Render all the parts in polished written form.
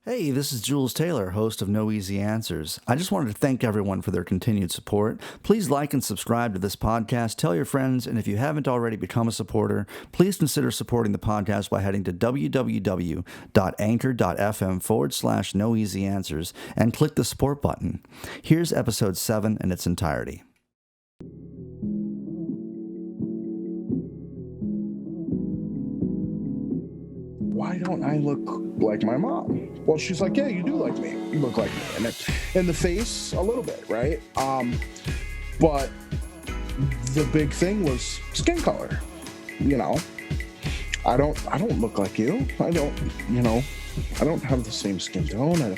Hey, this is Jules Taylor, host of No Easy Answers. I just wanted to thank everyone for their continued support. Please like and subscribe to this podcast, tell your friends, and if you haven't already become a supporter, please consider supporting the podcast by heading to www.anchor.fm/No Easy Answers and click the support button. Here's episode 7 in its entirety. Why don't I look like my mom? Well, she's like, yeah, you do like me. You look like me. And in the face, a little bit, right? But the big thing was skin color. You know, I don't look like you. I don't have the same skin tone.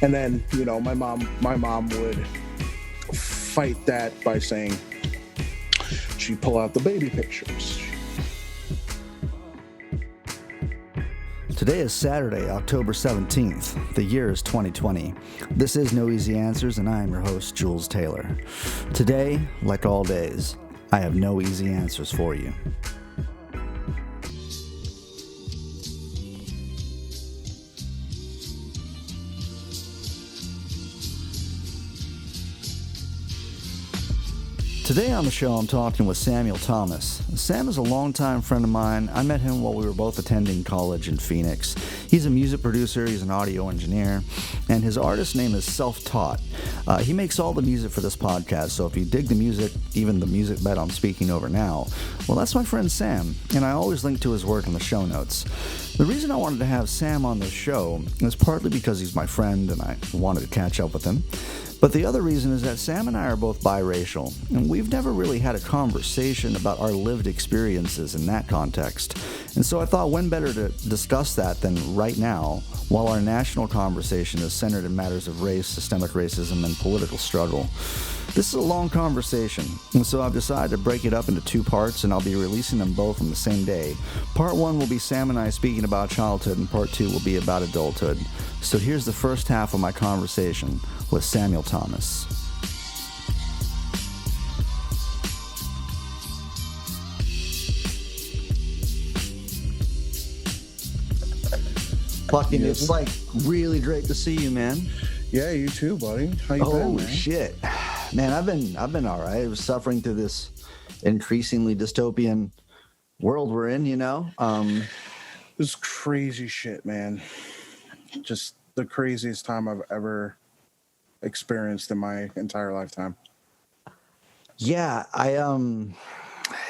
And then, my mom would fight that by saying she'd pull out the baby pictures. Today is Saturday, October 17th. The year is 2020. This is No Easy Answers, and I am your host, Jules Taylor. Today, like all days, I have no easy answers for you. Today on the show, I'm talking with Samuel Thomas. Sam is a longtime friend of mine. I met him while we were both attending college in Phoenix. He's a music producer, he's an audio engineer, and his artist name is Self-Taut. He makes all the music for this podcast, so if you dig the music, even the music that I'm speaking over now, well, that's my friend Sam, and I always link to his work in the show notes. The reason I wanted to have Sam on the show is partly because he's my friend and I wanted to catch up with him. But the other reason is that Sam and I are both biracial, and we've never really had a conversation about our lived experiences in that context. And so I thought when better to discuss that than right now, while our national conversation is centered in matters of race, systemic racism, and political struggle. This is a long conversation, and so I've decided to break it up into 2 parts, and I'll be releasing them both on the same day. Part 1 will be Sam and I speaking about childhood, and Part 2 will be about adulthood. So here's the first half of my conversation with Samuel Thomas. Fucking, it's like really great to see you, man. Yeah, you too, buddy. How you been, man? Oh shit, man! I've been all right. I was suffering through this increasingly dystopian world we're in. This crazy shit, man. Just the craziest time I've ever experienced in my entire lifetime. Yeah,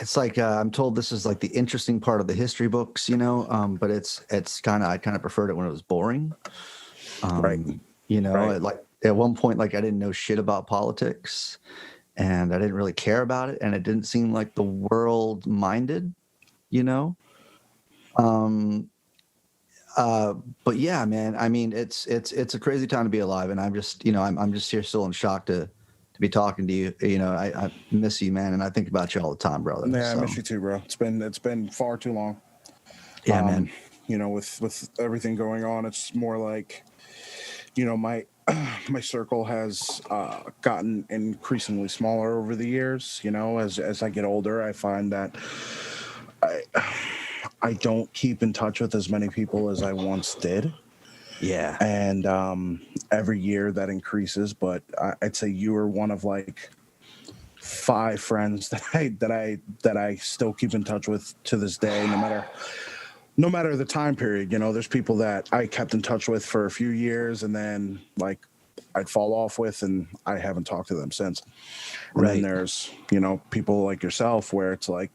it's like I'm told this is like the interesting part of the history books, but it's I kind of preferred it when it was boring. Right. Right. Like at one point, like I didn't know shit about politics and I didn't really care about it. And it didn't seem like the world minded, but yeah, man, I mean, it's a crazy time to be alive. And I'm just, I'm just here still in shock to be talking to you. I miss you, man. And I think about you all the time, brother. Yeah, so. I miss you too, bro. It's been far too long. Yeah, man. With everything going on, it's more like, my circle has gotten increasingly smaller over the years. As I get older, I find that I don't keep in touch with as many people as I once did. Yeah. And every year that increases, but I'd say you are one of like 5 friends that I still keep in touch with to this day, no matter the time period. There's people that I kept in touch with for a few years and then like I'd fall off with and I haven't talked to them since. And right. Then there's, people like yourself where it's like,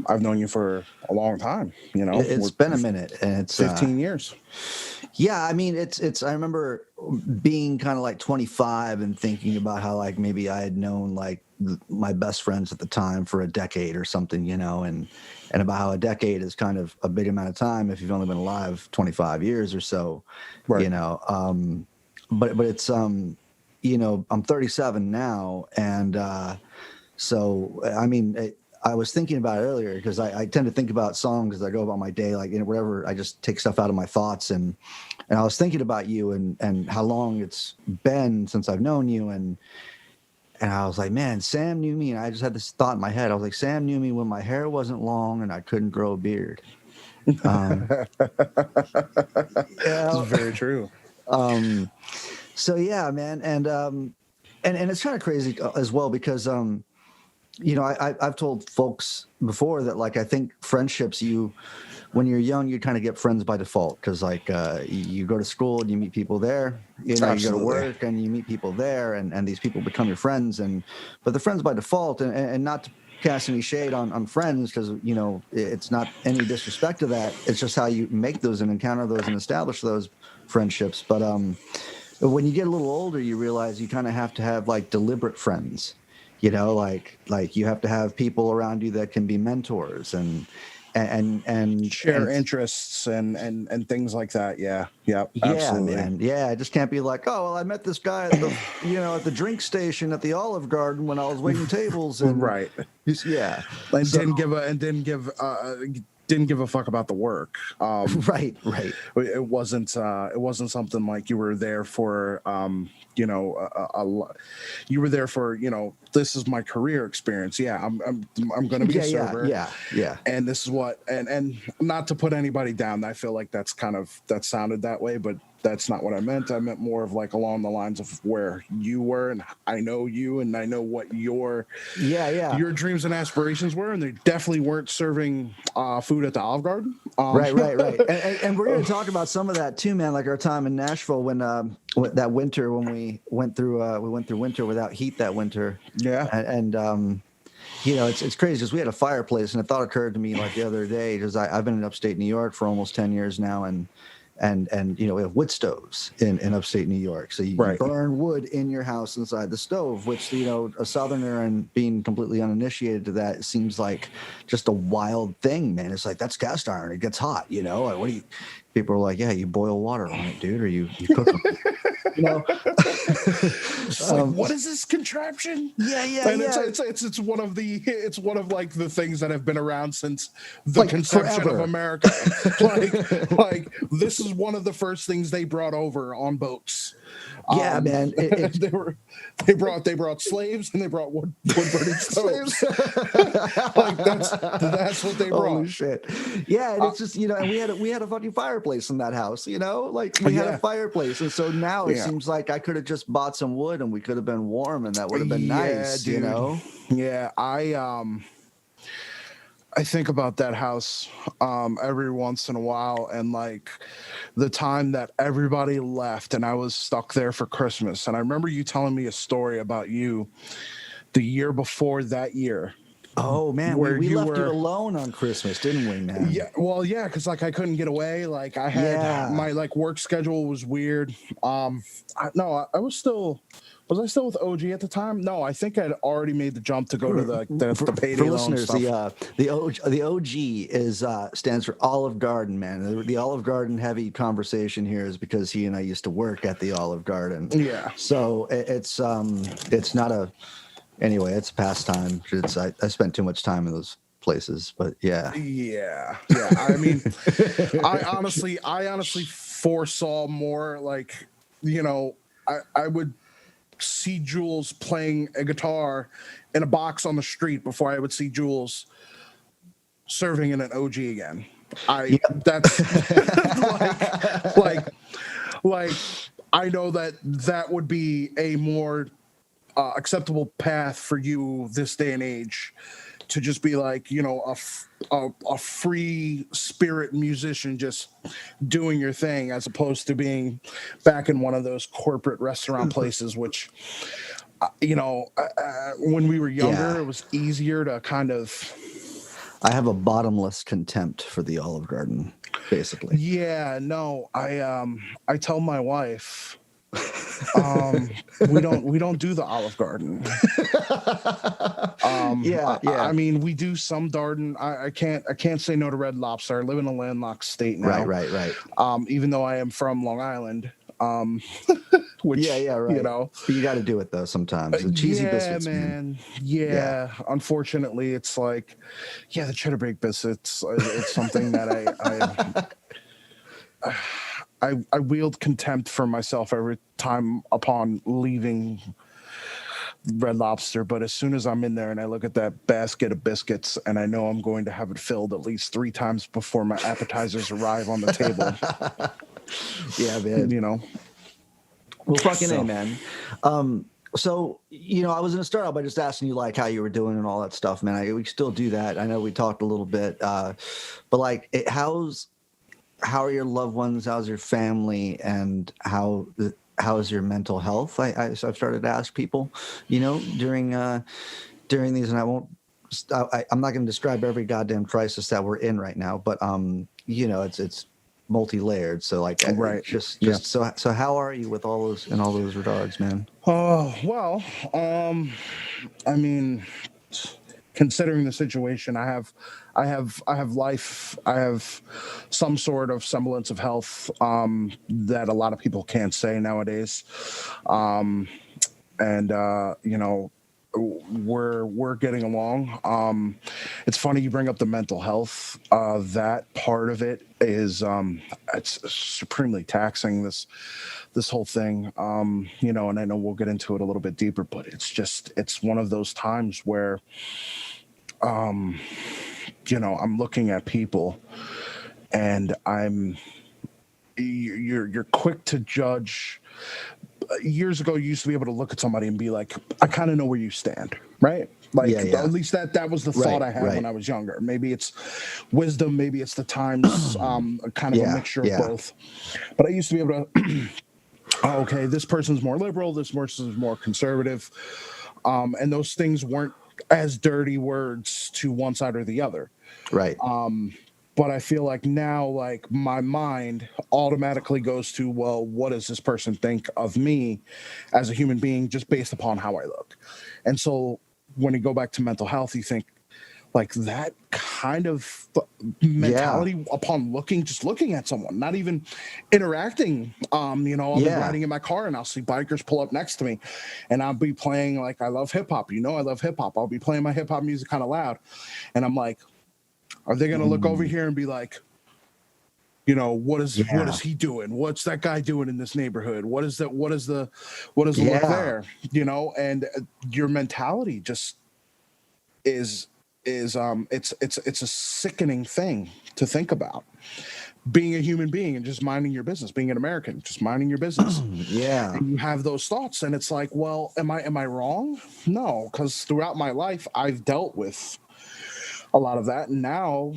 I've known you for a long time, It's been a minute and it's 15 years. Yeah, I mean, it's. I remember being kind of like 25 and thinking about how like maybe I had known like my best friends at the time for a decade or something, and about how a decade is kind of a big amount of time if you've only been alive 25 years or so, right. But it's I'm 37 now, and so I mean. I was thinking about it earlier because I tend to think about songs as I go about my day, like whatever. I just take stuff out of my thoughts, and I was thinking about you and how long it's been since I've known you, and I was like, man, Sam knew me, and I just had this thought in my head. I was like, Sam knew me when my hair wasn't long and I couldn't grow a beard. This Yeah. is very true. So yeah, man, and it's kind of crazy as well because I've told folks before that like I think friendships when you're young you kind of get friends by default because like you go to school and you meet people there, you go to Absolutely. work and you meet people there, and these people become your friends, but they're friends by default, and not to cast any shade on friends because it's not any disrespect to that. It's just how you make those and encounter those and establish those friendships. But when you get a little older, you realize you kind of have to have like deliberate friends, like you have to have people around you that can be mentors Share and interests and things like that. Yeah. Yep. yeah, Absolutely. man. Yeah, I just can't be like, oh, well, I met this guy at the drink station at the Olive Garden when I was waiting tables, and Right. yeah, And so didn't give a fuck about the work. right. It wasn't something like you were there for you were there for this is my career experience. Yeah, I'm going to be a server. Yeah. And this is what and not to put anybody down. I feel like that sounded that way, but that's not what I meant. I meant more of like along the lines of where you were, and I know you, and I know what your dreams and aspirations were, and they definitely weren't serving food at the Olive Garden. Right. And we're going to talk about some of that too, man. Like our time in Nashville when that winter when we went through winter without heat that winter. Yeah. And it's crazy because we had a fireplace, and a thought occurred to me like the other day because I've been in upstate New York for almost 10 years now, and we have wood stoves in upstate New York, so you burn wood in your house inside the stove, which a southerner and being completely uninitiated to that, it seems like just a wild thing, man. It's like, that's cast iron, it gets hot, like, what do you, people are like, yeah, you boil water on it, dude, or you cook them. What is this contraption? Yeah. It's one of like the things that have been around since the conception forever. of America. like this is one of the first things they brought over on boats. Yeah, man. They brought slaves, and they brought wood burning stoves. Like that's what they brought. Holy shit! Yeah, and it's just and we had a fucking fireplace in that house. Like we had a fireplace, and so now it seems like I could have just bought some wood, and we could have been warm, and that would have been nice. Dude. Yeah, I think about that house every once in a while, and like the time that everybody left and I was stuck there for Christmas. And I remember you telling me a story about you the year before that year. Oh man, we left you alone on Christmas, didn't we, man? Yeah, well, yeah, because like I couldn't get away. Like I had my like work schedule was weird. Was I still with OG at the time? No, I think I'd already made the jump to go to the payday for loan listeners, stuff. the OG is stands for Olive Garden, man. The Olive Garden heavy conversation here is because he and I used to work at the Olive Garden. Yeah. So it's not a anyway. It's a pastime. I spent too much time in those places, but yeah. I mean, I honestly foresaw more like I would see Jules playing a guitar in a box on the street before I would see Jules serving in an OG again. That's like I know that would be a more acceptable path for you this day and age, to just be like a free spirit musician just doing your thing, as opposed to being back in one of those corporate restaurant places, which when we were younger, it was easier to kind of. I have a bottomless contempt for the Olive Garden, basically. Yeah, no, I tell my wife, we don't do the Olive Garden. I mean, we do some Darden. I can't say no to Red Lobster. I live in a landlocked state now. Right. Even though I am from Long Island. Which, right. But you got to do it though sometimes. The cheesy biscuits, man. Yeah. Unfortunately, it's like, the cheddar baked biscuits. It's something that I wield contempt for myself every time upon leaving Red Lobster, but as soon as I'm in there and I look at that basket of biscuits and I know I'm going to have it filled at least 3 times before my appetizers arrive on the table, Yeah, man. Well, fucking A, so man. So, I was going to start out by just asking you, like, how you were doing and all that stuff, man. We still do that. I know we talked a little bit, but, like, how are your loved ones? How's your family? And how is your mental health? So I've started to ask people, during these, and I'm not going to describe every goddamn crisis that we're in right now, but, it's multi-layered. So like, right, so how are you with all those regards, man? Oh well, I mean, considering the situation, I have life. I have some sort of semblance of health that a lot of people can't say nowadays, and we're getting along. It's funny you bring up the mental health. That part of it is it's supremely taxing. This whole thing, and I know we'll get into it a little bit deeper, but it's one of those times where, I'm looking at people, and you're quick to judge. Years ago, you used to be able to look at somebody and be like, I kind of know where you stand, right? Like, at least that was the thought I had when I was younger. Maybe it's wisdom, maybe it's the times, kind of a mixture of both. But I used to be able to, okay, this person's more liberal, this person's more conservative, and those things weren't as dirty words to one side or the other. Right. But I feel like now, like, my mind automatically goes to, well, what does this person think of me as a human being just based upon how I look? And so when you go back to mental health, you think, like, that kind of mentality upon looking at someone, not even interacting. I'll be riding in my car and I'll see bikers pull up next to me, and I'll be playing, like, I love hip hop. I love hip hop. I'll be playing my hip hop music kind of loud, and I'm like, are they going to look over here and be like, what is he doing? What's that guy doing in this neighborhood? What is the look there? And your mentality just is it's a sickening thing to think about. Being a human being and just minding your business, being an American, just minding your business. And you have those thoughts, and it's like, well, am I wrong? No, because throughout my life, I've dealt with a lot of that. And now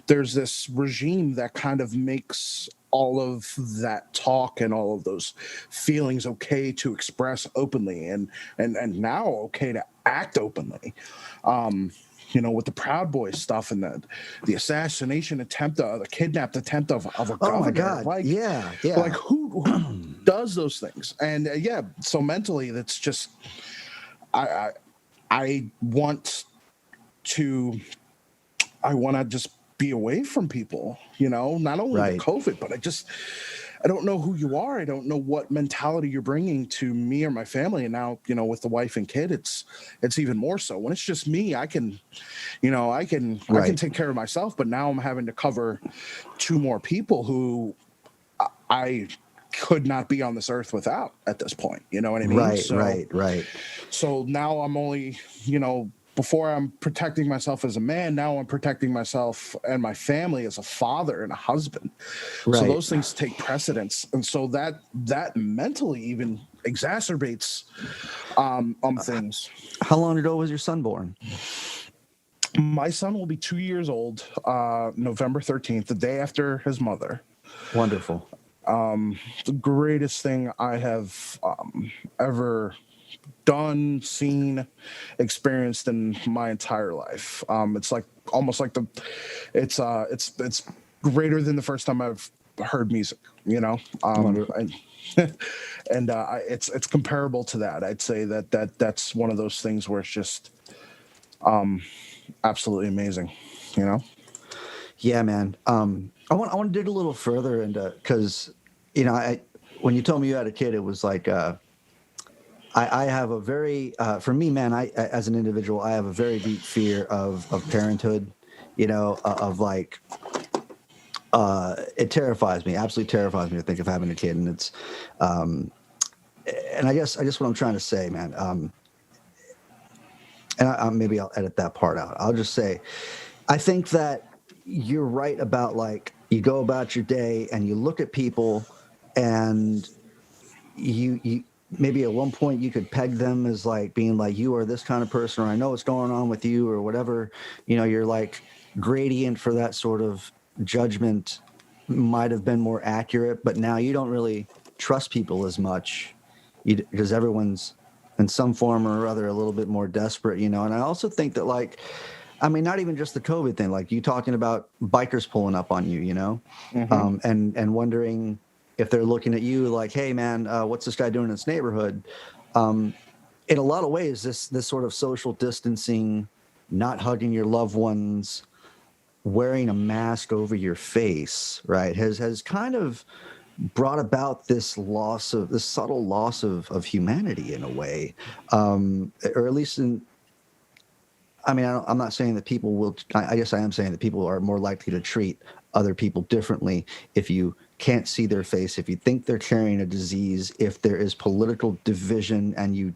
there's this regime that kind of makes all of that talk and all of those feelings okay to express openly, and now okay to act openly. With the Proud Boys stuff and the assassination attempt, the kidnapped attempt of a governor. Oh my God! Like, like who does those things? And so mentally, that's just I want to just be away from people, not only the COVID, but I don't know who you are. I don't know what mentality you're bringing to me or my family. And now, with the wife and kid, it's even more so. When it's just me, I can take care of myself, but now I'm having to cover 2 more people who I could not be on this earth without at this point. You know what I mean? Right. So now I'm only, before I'm protecting myself as a man, now I'm protecting myself and my family as a father and a husband. Right. So those things take precedence. And so that mentally even exacerbates things. How long ago was your son born? My son will be 2 years old, November 13th, the day after his mother. Wonderful. The greatest thing I have ever done, seen, experienced in my entire life. It's like almost like it's greater than the first time I've heard music, and it's comparable to that. I'd say that's one of those things where it's just absolutely amazing, Yeah, man. I want to dig a little further into, because when you told me you had a kid, it was like I have a very for me, man, I as an individual, I have a very deep fear of parenthood, of like it terrifies me, absolutely terrifies me to think of having a kid. And it's and I guess what I'm trying to say, man, and maybe I'll edit that part out. I'll just say, I think that you're right about, like, you go about your day and you look at people, and you maybe at one point you could peg them as like being like, you are this kind of person, or I know what's going on with you, or whatever. You're like, gradient for that sort of judgment might have been more accurate, but now you don't really trust people as much, because everyone's in some form or other a little bit more desperate. And I also think that, like, I mean, not even just the COVID thing, like you talking about bikers pulling up on you, Mm-hmm. and wondering if they're looking at you like, hey man, what's this guy doing in this neighborhood? In a lot of ways, this sort of social distancing, not hugging your loved ones, wearing a mask over your face, right, has kind of brought about this subtle loss of humanity in a way, or at least I mean, I'm not saying that people will. I guess I am saying that people are more likely to treat other people differently if you can't see their face, if you think they're carrying a disease, if there is political division, and you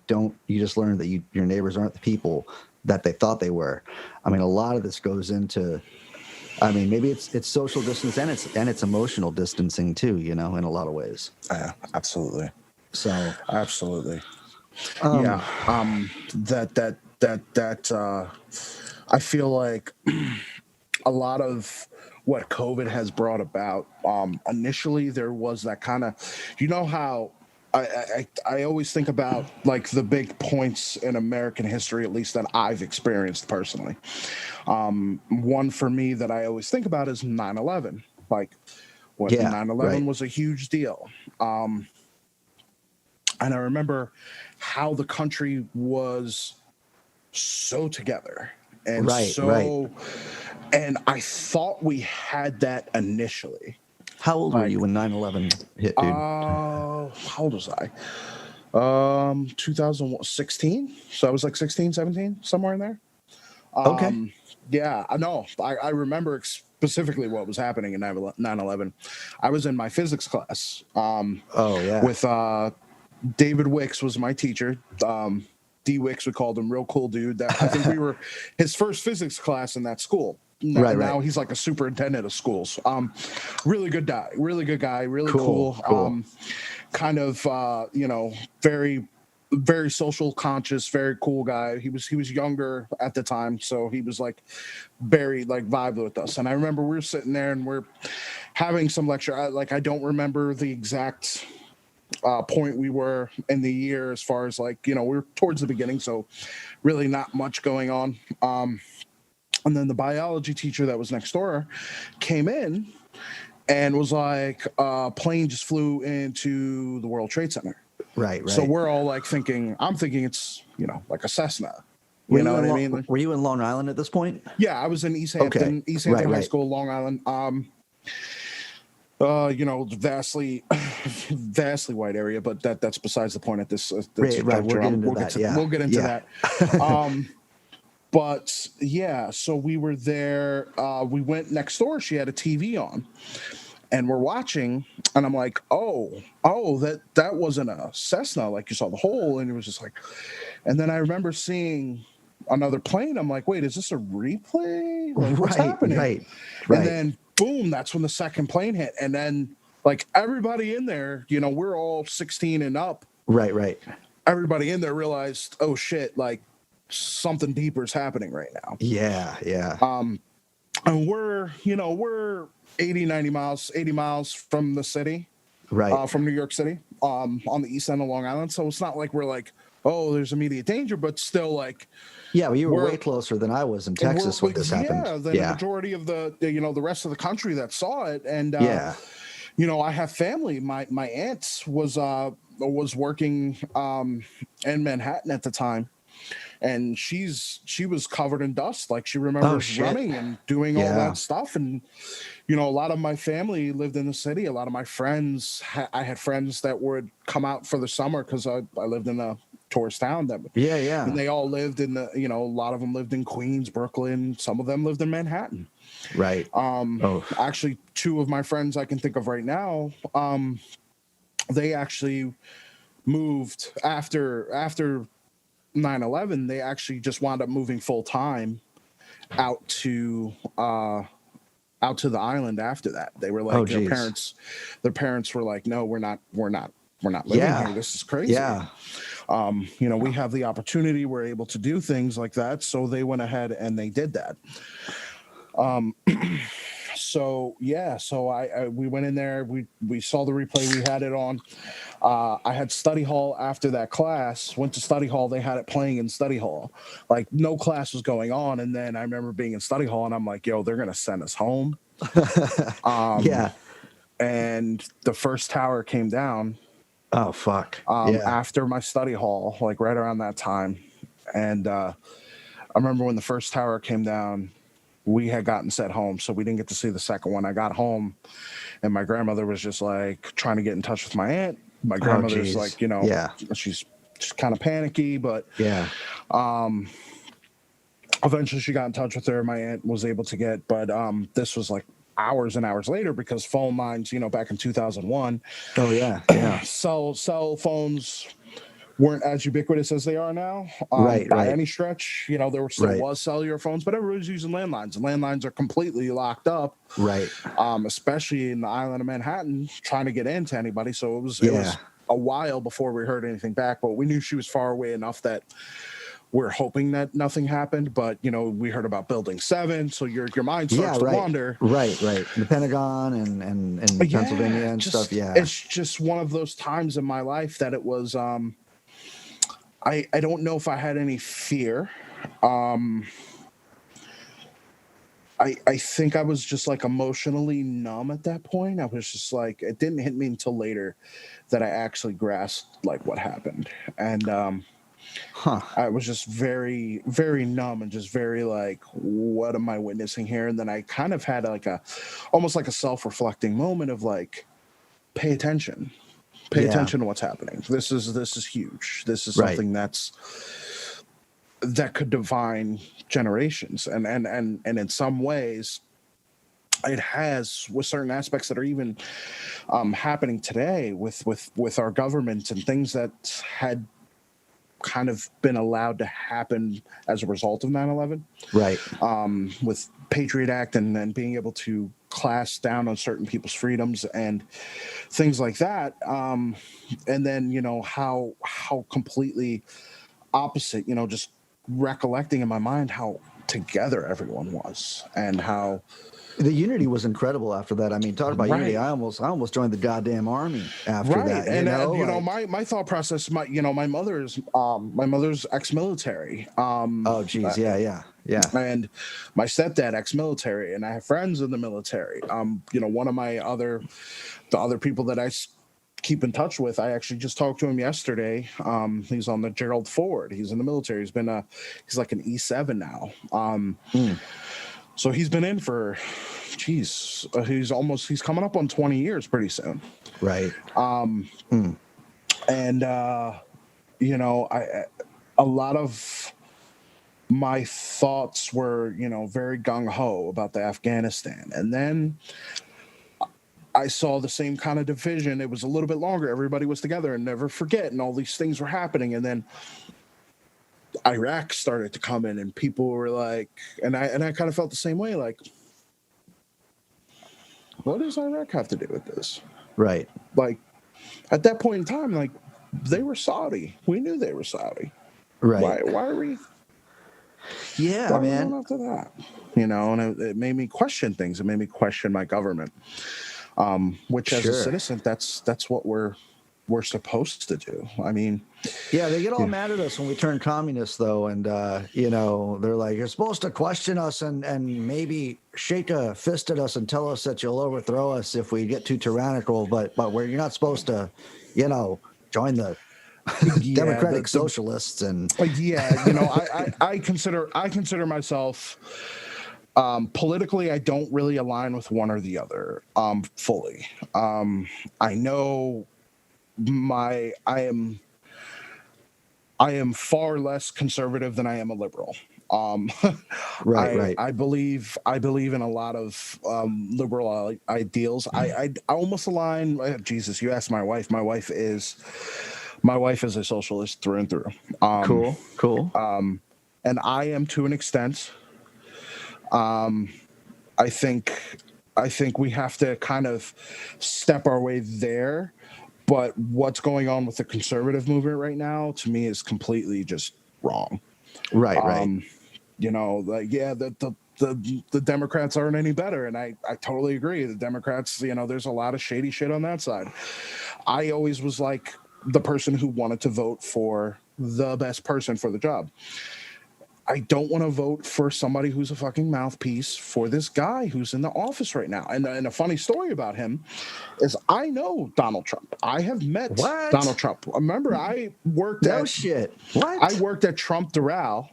just learn that your neighbors aren't the people that they thought they were. I mean, a lot of this goes into. I mean, maybe it's social distance, and it's emotional distancing too. In a lot of ways. Yeah, absolutely. So, Absolutely. Yeah. That I feel like a lot of what COVID has brought about. Initially, there was that kind of, how I always think about like the big points in American history, at least that I've experienced personally. One for me that I always think about is 9/11. Like, what yeah, 9/11 right, was a huge deal. And I remember how the country was so together and right. and I thought we had that initially. How old were you Like, when 9/11 hit, dude? how old was I? 2016. So I was like 16, 17, somewhere in there. Okay. Yeah, I know. I remember specifically what was happening in 9/11. I was in my physics class Oh yeah. with David Wicks was my teacher. D Wicks, we called him, real cool dude. That I think we were his first physics class in that school. Right. Now he's like a superintendent of schools. Really good guy, really cool. Cool. Kind of very very social conscious, very cool guy. He was younger at the time, so he was like very like vibed with us. And I remember we were sitting there and we're having some lecture. I don't remember the exact point we were in the year, as far as like, we were towards the beginning, so really not much going on. And then the biology teacher that was next door came in and was like, plane just flew into the World Trade Center. Right. So we're all like I'm thinking it's, like a Cessna. Were You know you what in I mean? Were you in Long Island at this point? Yeah, I was in East Okay. Hampton, High Right. School, Long Island. Vastly white area, but that's besides the point at this Right. We'll juncture. get into that. Yeah. We'll get into Yeah. that. But yeah, so we were there. We went next door. She had a TV on, and we're watching. And I'm like, oh, that wasn't a Cessna. Like, you saw the hole, and it was just like. And then I remember seeing another plane. I'm like, wait, is this a replay? Like, what's happening? Right. And then boom, that's when the second plane hit. And then like everybody in there, we're all 16 and up. Right. Everybody in there realized, oh shit, like something deeper is happening right now. Yeah. And we're 80 miles from the city, Right. from New York City, on the east end of Long Island. So it's not like we're like, oh, there's immediate danger, but still like. Yeah, but you were way closer than I was in Texas when this happened. Than the majority of the the rest of the country that saw it. And I have family. My aunt was working in Manhattan at the time, and she was covered in dust. Like, she remembers running and doing all that stuff. And a lot of my family lived in the city. A lot of my friends, I had friends that would come out for the summer because I lived in a tourist town. And they all lived in the, a lot of them lived in Queens, Brooklyn. Some of them lived in Manhattan. Right. Actually, two of my friends I can think of right now, they actually moved after 9/11, they actually just wound up moving full time out to the island after that. They were Oh, like, geez. their parents were like, no, we're not living Yeah. here. This is crazy. Yeah. We have the opportunity, we're able to do things like that. So they went ahead and they did that. So yeah, so we went in there, we saw the replay, we had it on. I had study hall after that class, went to study hall, they had it playing in study hall. Like no class was going on. And then I remember being in study hall and I'm like, yo, they're gonna send us home. Yeah. And the first tower came down Oh, fuck. Yeah. after my study hall, like right around that time. And I remember when the first tower came down, we had gotten sent home, so we didn't get to see the second one. I got home, and my grandmother was just like trying to get in touch with my aunt. My grandmother's geez. like, Yeah. she's just kind of panicky, but Yeah. eventually she got in touch with her. My aunt was able to get, but this was like hours and hours later because phone lines, back in 2001, Oh, yeah. Yeah. cell phones weren't as ubiquitous as they are now, Right, by right. any stretch. There still Right. was cellular phones, but everybody was using landlines, and landlines are completely locked up, Right. especially in the island of Manhattan, trying to get into anybody. So it was Yeah. a while before we heard anything back, but we knew she was far away enough that we're hoping that nothing happened. But we heard about Building 7, so your mind starts to right. wander. Right, right. The Pentagon and Pennsylvania and stuff. Yeah. It's just one of those times in my life that it was. I don't know if I had any fear. I think I was just like emotionally numb at that point. I was just like, it didn't hit me until later that I actually grasped like what happened. And I was just very, very numb and just very like, what am I witnessing here? And then I kind of had like almost like a self-reflecting moment of like, pay attention. Pay attention to what's happening. This is huge. This is something that could define generations, and in some ways, it has, with certain aspects that are even happening today with our government and things that had kind of been allowed to happen as a result of 9/11. Right. With Patriot Act and being able to class down on certain people's freedoms and things like that. And then, how completely opposite, just recollecting in my mind how together everyone was and how the unity was incredible after that. I mean, talk about unity. I almost joined the goddamn army after that. And my thought process, my mother's ex-military. Oh, geez, yeah. And my stepdad ex-military, and I have friends in the military. One of the other people that I keep in touch with, I actually just talked to him yesterday. He's on the Gerald Ford. He's in the military. He's like an E7 now. So he's been in for, he's coming up on 20 years pretty soon. Right. And, a lot of my thoughts were, very gung-ho about the Afghanistan. And then I saw the same kind of division. It was a little bit longer. Everybody was together and never forget. And all these things were happening. And then Iraq started to come in and people were like, and I kind of felt the same way. Like, what does Iraq have to do with this? Right. Like at that point in time, like they were Saudi. We knew they were Saudi. Right. Why are we? Yeah, why man. Are we going after that? And it made me question things. It made me question my government. Which as a citizen, that's what we're supposed to do. I mean, yeah, they get all mad at us when we turn communists, though, and they're like, you're supposed to question us and maybe shake a fist at us and tell us that you'll overthrow us if we get too tyrannical, but you're not supposed to, join the democratic socialists and I consider myself. Politically, I don't really align with one or the other fully. I know I am far less conservative than I am a liberal. Right. I believe in a lot of liberal ideals. I almost align. Jesus, you asked my wife. My wife is My wife is a socialist through and through. Cool. And I am to an extent. I think we have to kind of step our way there. But what's going on with the conservative movement right now, to me, is completely just wrong. Right. You know, like, yeah, the Democrats aren't any better, and I totally agree. The Democrats, you know, there's a lot of shady shit on that side. I always was like the person who wanted to vote for the best person for the job. I don't want to vote for somebody who's a fucking mouthpiece for this guy who's in the office right now. And a funny story about him is I know Donald Trump. I have met Donald Trump. Remember, I worked I worked at Trump Doral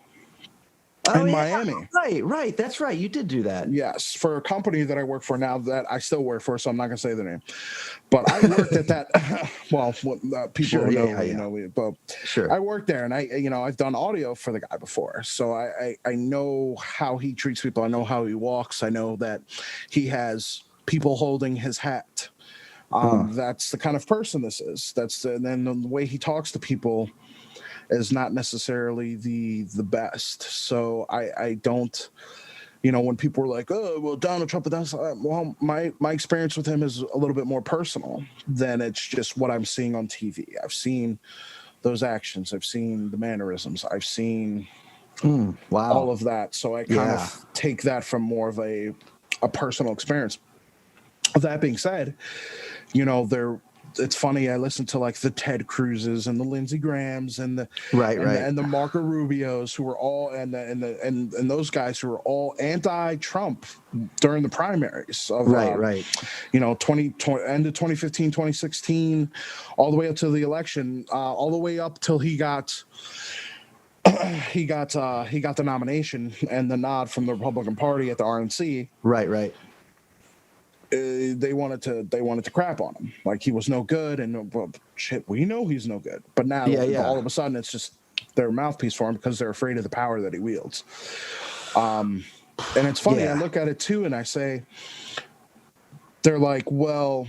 in Miami. Right. That's right. You did do that. Yes, for a company that I work for now that I still work for, so I'm not going to say the name. But I worked at that. Well, people who know me. But sure, I worked there, and I've done audio for the guy before, so I know how he treats people. I know how he walks. I know that he has people holding his hat. That's the kind of person this is. And then the way he talks to people is not necessarily the best. So I don't, when people were like, oh, well, Donald Trump, well, my experience with him is a little bit more personal than it's just what I'm seeing on TV. I've seen those actions. I've seen the mannerisms. I've seen all of that. So I kind of take that from more of a personal experience. That being said, it's funny. I listen to like the Ted Cruzes and the Lindsey Grahams and the and the Marco Rubios, who were all and those guys who were all anti-Trump during the primaries of end of 2015, 2016, all the way up to the election, all the way up till he got the nomination and the nod from the Republican Party at the RNC. Right. They wanted to crap on him, like he was no good, and well, shit, we know he's no good. But now, all of a sudden, it's just their mouthpiece for him because they're afraid of the power that he wields. And it's funny. I look at it too, and I say, they're like, well,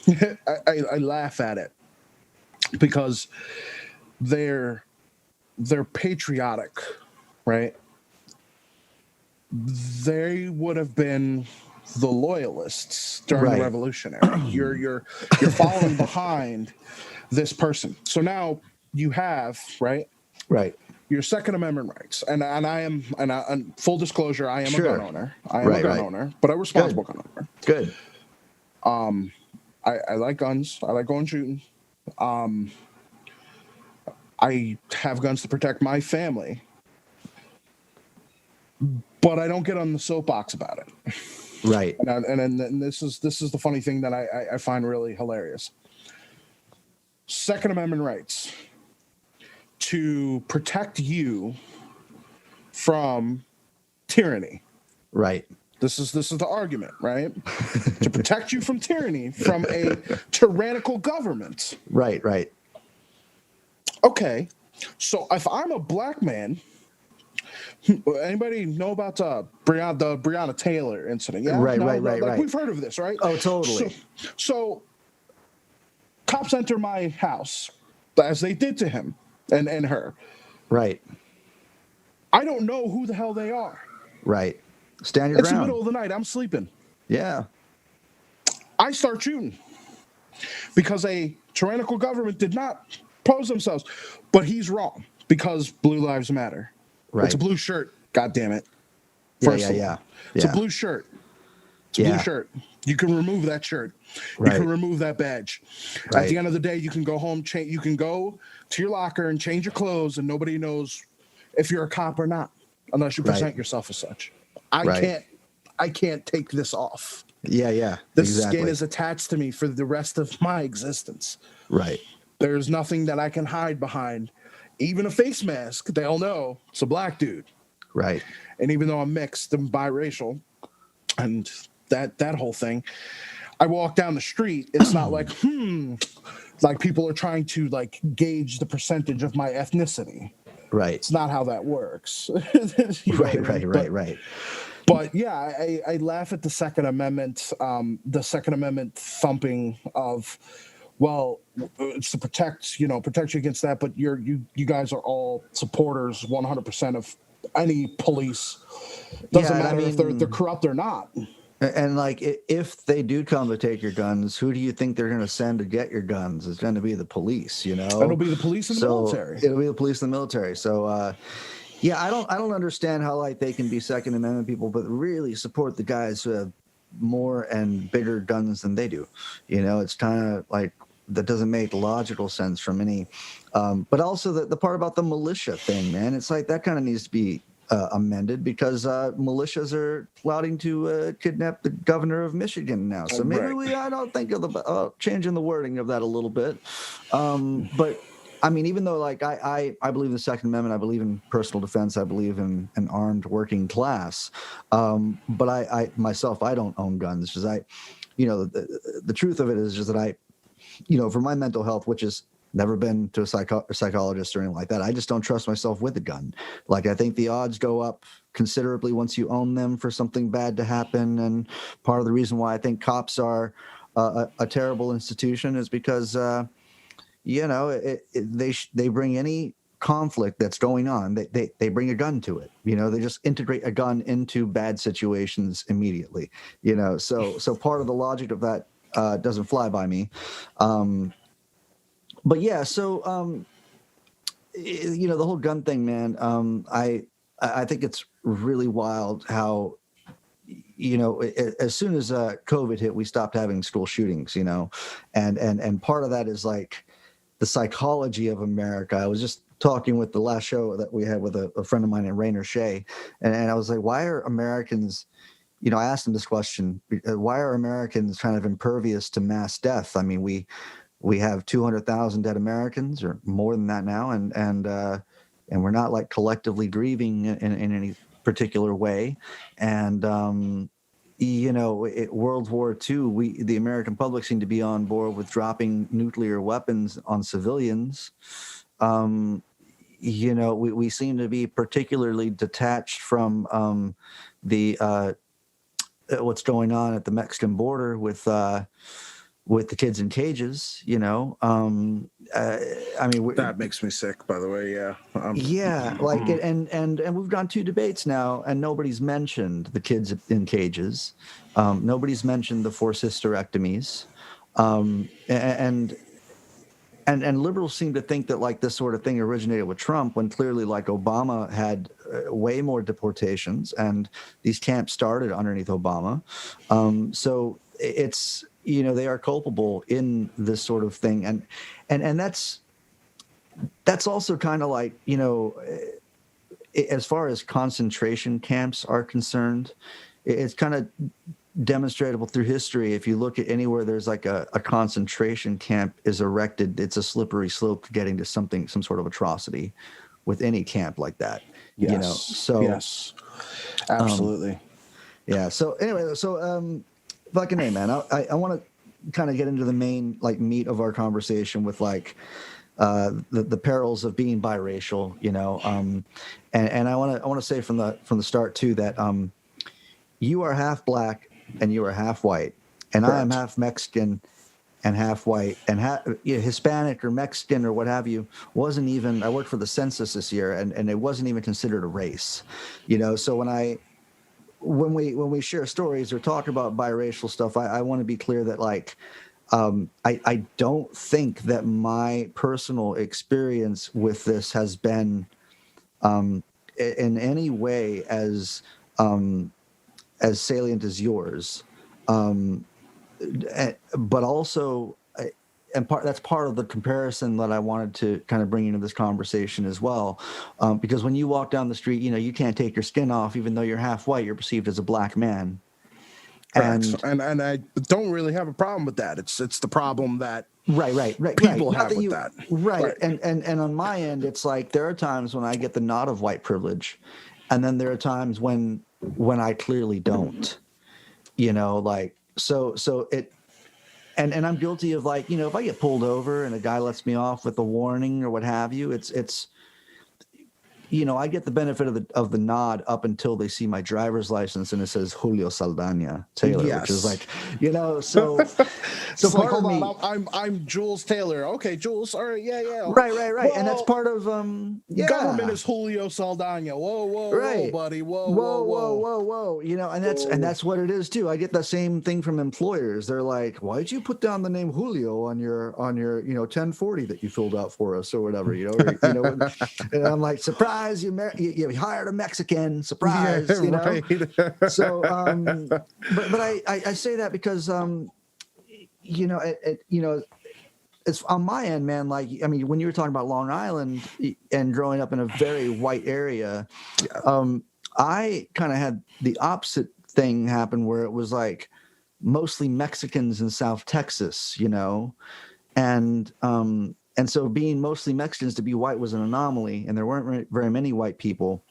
I laugh at it because they're patriotic, right? They would have been the loyalists during the revolution era. You're following behind this person. So now you have your Second Amendment rights, and I am, and full disclosure, I am a gun owner. I am a gun owner, but a responsible gun owner. Good. I like guns. I like going shooting. I have guns to protect my family, but I don't get on the soapbox about it. Right. And this is the funny thing that I find really hilarious. Second Amendment rights to protect you from tyranny. Right. This is the argument, right? To protect you from tyranny, from a tyrannical government. Right. Okay. So if I'm a black man, anybody know about the Breonna Taylor incident? Yeah, right. We've heard of this, right? Oh, totally. So cops enter my house, as they did to him and her. Right. I don't know who the hell they are. Right. Stand your ground. It's the middle of the night. I'm sleeping. Yeah. I start shooting because a tyrannical government did not pose themselves, but he's wrong because Blue Lives Matter. Right. It's a blue shirt. God damn it. Yeah. It's a blue shirt. It's a blue shirt. You can remove that shirt. You can remove that badge. Right. At the end of the day, you can go home. You can go to your locker and change your clothes, and nobody knows if you're a cop or not, unless you present yourself as such. I can't take this off. Yeah. This skin is attached to me for the rest of my existence. Right. There's nothing that I can hide behind. Even a face mask, they'll know it's a black dude. Right. And even though I'm mixed and biracial and that whole thing, I walk down the street, it's not like, like people are trying to like gauge the percentage of my ethnicity. Right. It's not how that works. Right. But yeah, I laugh at the Second Amendment thumping of Well, it's to protect you against that. But you guys are all supporters 100% of any police. Doesn't Yeah, and I matter if they're mean, corrupt or not. and like if they do come to take your guns, who do you think they're going to send to get your guns? It's going to be the police, you It'll know. be the police and the So military. it'll be the police and the military. So yeah, I don't understand how like they can be Second Amendment people, but really support the guys who have more and bigger guns than they do. You know, it's kind of like that doesn't make logical sense from any. But also the part about the militia thing, man, it's like that kind of needs to be amended because militias are plotting to kidnap the governor of Michigan now. So maybe Right. I don't think of the changing the wording of that a little bit. But I mean, even though like I believe in the Second Amendment, I believe in personal defense, I believe in an armed working class. But I myself, I don't own guns because the truth of it is just that for my mental health, which is never been to a psychologist or anything like that, I just don't trust myself with a gun. Like, I think the odds go up considerably once you own them for something bad to happen. And part of the reason why I think cops are a terrible institution is because, they bring any conflict that's going on, they bring a gun to it. They just integrate a gun into bad situations immediately. So part of the logic of that doesn't fly by me. But yeah, so the whole gun thing, man. I think it's really wild how as soon as COVID hit, we stopped having school shootings. And part of that is like the psychology of America. I was just talking with the last show that we had with a friend of mine in Rainer Shea, and I was like, why are Americans? I asked him this question: why are Americans kind of impervious to mass death? I mean, we have 200,000 dead Americans, or more than that now, and we're not like collectively grieving in any particular way. And World War II, the American public seemed to be on board with dropping nuclear weapons on civilians. We seem to be particularly detached from the what's going on at the Mexican border with the kids in cages. I mean, That makes me sick, by the way. Yeah. Yeah, like it, and we've gone 2 debates now, and nobody's mentioned the kids in cages. Nobody's mentioned the forced hysterectomies, and liberals seem to think that like this sort of thing originated with Trump, when clearly like Obama had way more deportations, and these camps started underneath Obama. So it's they are culpable in this sort of thing, and that's also kind of like, as far as concentration camps are concerned, it's kind of demonstrable through history. If you look at anywhere there's like a concentration camp is erected, it's a slippery slope to getting to some sort of atrocity with any camp like that. Yes. So yes, absolutely. yeah. So anyway, fucking A, man, I want to kind of get into the main like meat of our conversation with like the perils of being biracial, and I want to say from the start too that you are half black and you are half white, and Correct. I am half Mexican and half white, and Hispanic or Mexican or what have you wasn't even. I worked for the census this year, and it wasn't even considered a race, So when we share stories or talk about biracial stuff, I want to be clear that like. I don't think that my personal experience with this has been in any way as salient as yours, but also, that's part of the comparison that I wanted to kind of bring into this conversation as well, because when you walk down the street, you can't take your skin off, even though you're half white, you're perceived as a black man. Correct. And I don't really have a problem with that. It's the problem that right people Not have that with you that. right. And on my end, it's like there are times when I get the nod of white privilege, and then there are times when I clearly don't. Like so it. And I'm guilty of like, if I get pulled over and a guy lets me off with a warning or what have you, it's I get the benefit of the nod up until they see my driver's license and it says Julio Saldana Taylor, which is Yes. like, so It's like, part of hold me, on, I'm Jules Taylor. Okay, Jules. All right, yeah. right, and that's Well, part of government is Julio Saldana. Whoa, right. buddy. Whoa. And that's what it is too. I get the same thing from employers. They're like, "Why'd you put down the name Julio on your 1040 that you filled out for us or whatever?" And I'm like, "Surprise! You hired a Mexican. Surprise!" Yeah, right. So, but I say that because it's on my end, man. Like, I mean, when you were talking about Long Island and growing up in a very white area, I kind of had the opposite thing happen where it was like mostly Mexicans in South Texas, and so being mostly Mexicans to be white was an anomaly, and there weren't very many white people,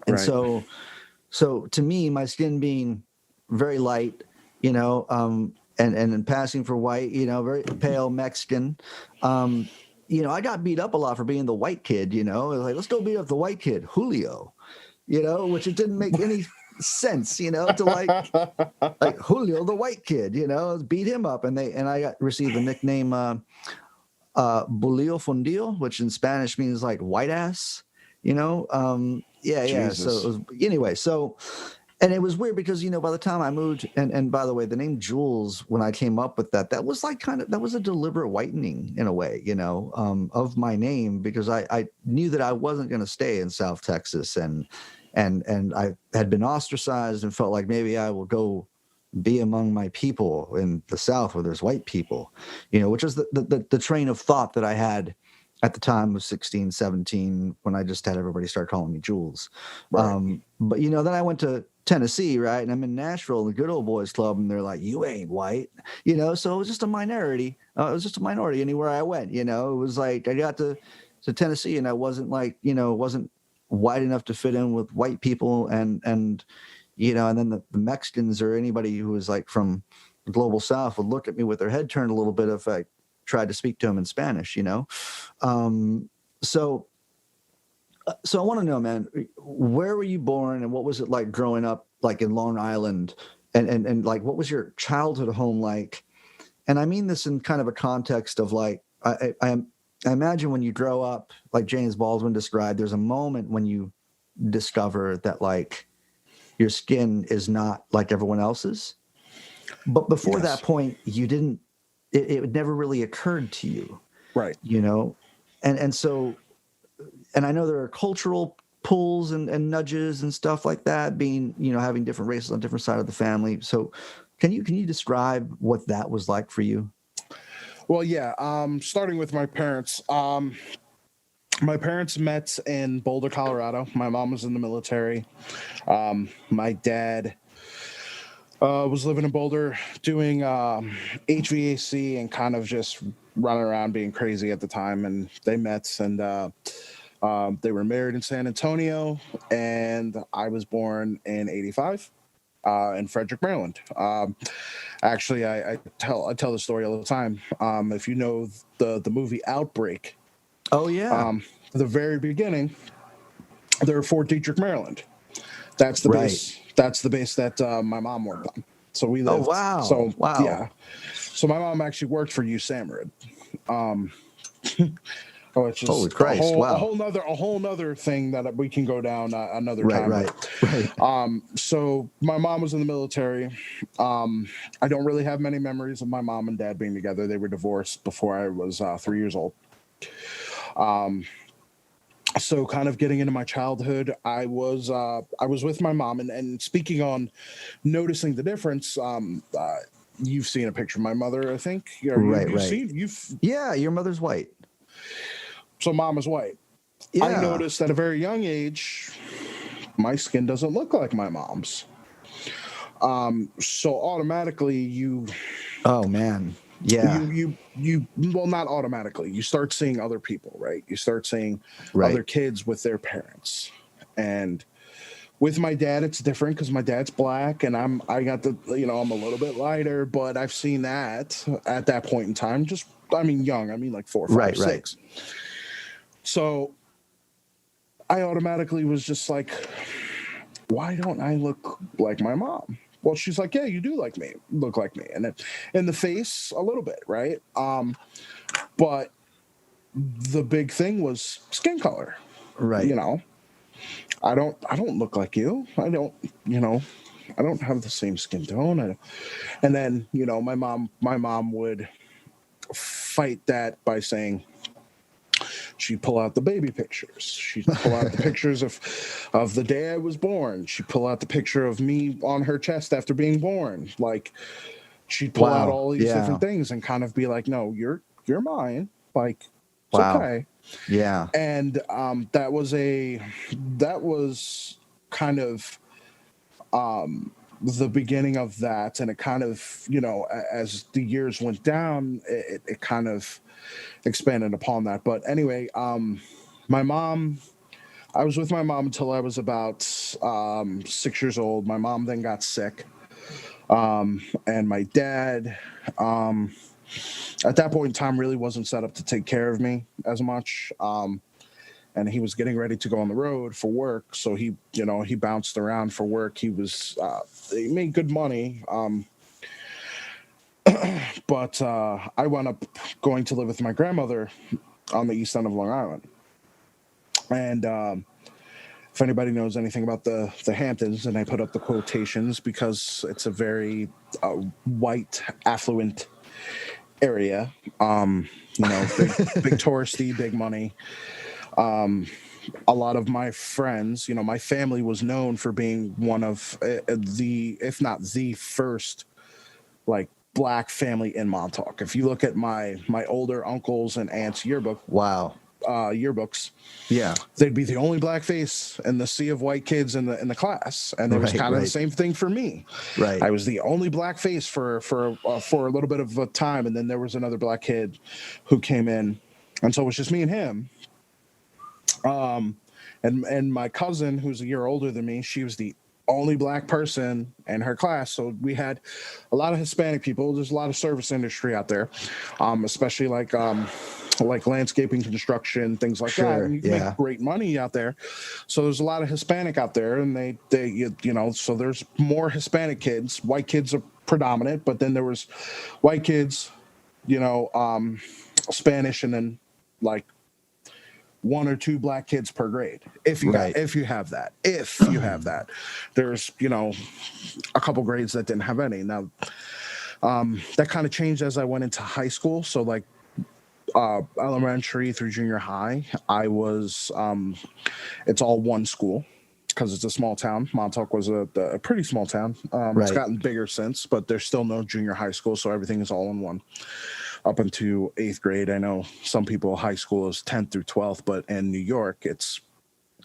and Right. so to me, my skin being very light, and passing for white, very pale Mexican. I got beat up a lot for being the white kid, like, let's go beat up the white kid, Julio, which it didn't make any sense, to like Julio, the white kid, beat him up. And I received the nickname, Bulio Fundio, which in Spanish means like white ass, yeah. So it was, anyway, and it was weird because, by the time I moved, and by the way, the name Jules, when I came up with that was like that was a deliberate whitening in a way, of my name, because I knew that I wasn't going to stay in South Texas, and I had been ostracized and felt like maybe I will go be among my people in the South where there's white people, which is the train of thought that I had at the time of 16, 17, when I just had everybody start calling me Jules. Right. But, then I went to Tennessee, right? And I'm in Nashville, the Good Old Boys Club, and they're like, "You ain't white," so it was just a minority. It was just a minority anywhere I went, it was like I got to Tennessee and I wasn't like, wasn't white enough to fit in with white people. And then the Mexicans or anybody who was like from the global South would look at me with their head turned a little bit if I tried to speak to them in Spanish, So I want to know, man, where were you born and what was it like growing up like in Long Island, and like what was your childhood home like? And I mean this in kind of a context of like I imagine when you grow up, like James Baldwin described, there's a moment when you discover that like your skin is not like everyone else's. But before that point, you didn't. It never really occurred to you, Right? And so. And I know there are cultural pulls and nudges and stuff like that, being, having different races on different sides of the family. So can you describe what that was like for you? Well, yeah. Starting with my parents. My parents met in Boulder, Colorado. My mom was in the military. My dad was living in Boulder doing HVAC and kind of just running around being crazy at the time. And they met, and they were married in San Antonio, and I was born in '85 in Frederick, Maryland. Actually, I tell the story all the time. If you know the movie Outbreak, oh yeah, the very beginning, they're Fort Detrick, Maryland. That's the right. base. That's the base that my mom worked on. So we lived. Oh wow. So wow. Yeah. So my mom actually worked for USAMRIID. Oh, it's just Holy Christ! a whole nother thing that we can go down another time. Right. So my mom was in the military. I don't really have many memories of my mom and dad being together. They were divorced before I was 3 years old. So kind of getting into my childhood, I was with my mom, and speaking on noticing the difference. You've seen a picture of my mother, I think. Yeah, your mother's white. So mom is white. Yeah. I noticed at a very young age, my skin doesn't look like my mom's. So automatically you. Oh man. Yeah. You well, not automatically. You start seeing other people, right? You start seeing other kids with their parents. And with my dad, it's different because my dad's black and I'm a little bit lighter, but I've seen that at that point in time. Young. Like 4, 5, 6. So I automatically was just like, why don't I look like my mom? Well, she's like, yeah, you do look like me, and in the face a little bit, right? But the big thing was skin color. Right. You know, I don't look like you. You know, I don't have the same skin tone. And then, my mom would fight that by saying, she'd pull out the baby pictures. She'd pull out the pictures of the day I was born. She'd pull out the picture of me on her chest after being born. Like, she'd pull out Wow. all these Yeah. different things and kind of be like, no, you're mine. Like, it's Wow. okay. Yeah. And that was kind of the beginning of that. And it kind of, as the years went down, it kind of expanded upon that. But anyway, my mom, I was with my mom until I was about 6 years old. My mom then got sick. And my dad, at that point in time, really wasn't set up to take care of me as much. And he was getting ready to go on the road for work. So he bounced around for work. He made good money. But I wound up going to live with my grandmother on the east end of Long Island. And if anybody knows anything about the Hamptons, and I put up the quotations because it's a very white, affluent area. Big touristy, big money. A lot of my friends, my family was known for being one of if not the first, like, black family in Montauk. If you look at my older uncles and aunts yearbooks, Yeah. they'd be the only black face in the sea of white kids in the class, and it was kind of the same thing for me. Right. I was the only black face for a little bit of a time, and then there was another black kid who came in, and so it was just me and him. And my cousin, who's a year older than me, she was the only black person in her class. So we had a lot of Hispanic people. There's a lot of service industry out there, especially like landscaping, construction, things like that. And you can make great money out there. So there's a lot of Hispanic out there, and so there's more Hispanic kids. White kids are predominant, but then there was white kids, Spanish, and then like one or two black kids per grade. If you have that, there's, a couple grades that didn't have any. Now, that kind of changed as I went into high school. So like, elementary through junior high, I was, it's all one school because it's a small town. Montauk was a pretty small town. It's gotten bigger since, but there's still no junior high school. So everything is all in one. Up into 8th grade. I know some people, high school is 10th through 12th, but in New York, it's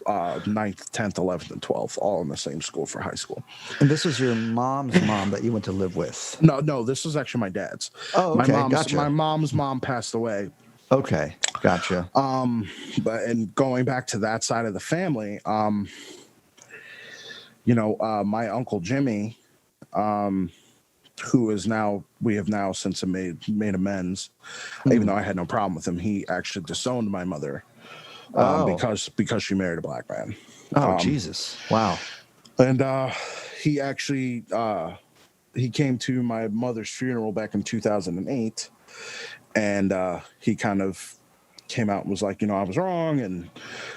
9th, 10th, 11th, and 12th, all in the same school for high school. And this was your mom's mom that you went to live with? No, this was actually my dad's. Oh, okay, gotcha. My mom's mom passed away. Okay, gotcha. And going back to that side of the family, my Uncle Jimmy, who is now, we have now since made amends, even though I had no problem with him. He actually disowned my mother because she married a black man. Oh, Jesus. Wow. And he actually, he came to my mother's funeral back in 2008, and he kind of came out and was like, I was wrong, and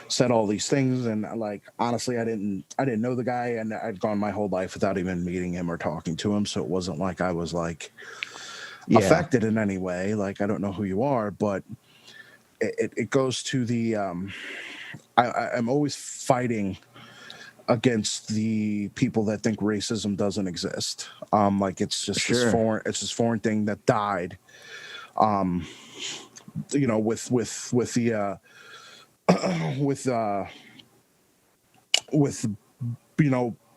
said all these things. And like, honestly, I didn't know the guy, and I'd gone my whole life without even meeting him or talking to him. So it wasn't like I was like affected in any way. Like, I don't know who you are, but it goes to the, I'm always fighting against the people that think racism doesn't exist. Like, it's just this foreign thing that died. With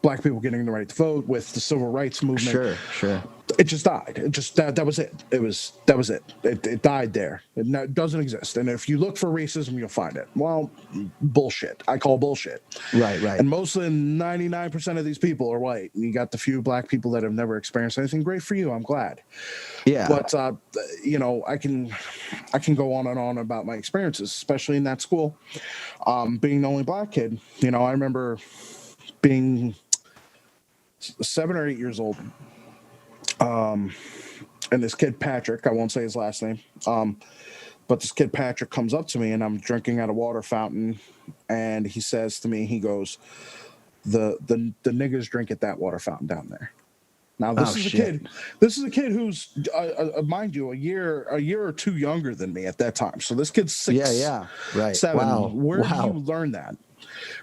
black people getting the right to vote, with the civil rights movement. Sure. It just died. It just that was it. That was it. It died there. It doesn't exist. And if you look for racism, you'll find it. Well, bullshit. I call bullshit. Right. And mostly 99% of these people are white. And you got the few black people that have never experienced anything. Great for you. I'm glad. Yeah. But I can go on and on about my experiences, especially in that school. Being the only black kid, I remember being 7 or 8 years old. And this kid, Patrick, I won't say his last name, but this kid, Patrick, comes up to me and I'm drinking at a water fountain. And he says to me, he goes, the niggers drink at that water fountain down there. Now Oh this is a shit. kid. This is a kid who's, mind you, a year or two younger than me at that time. So this kid's Yeah, six, yeah. Right. 7. Wow. Where do you Wow. learn that?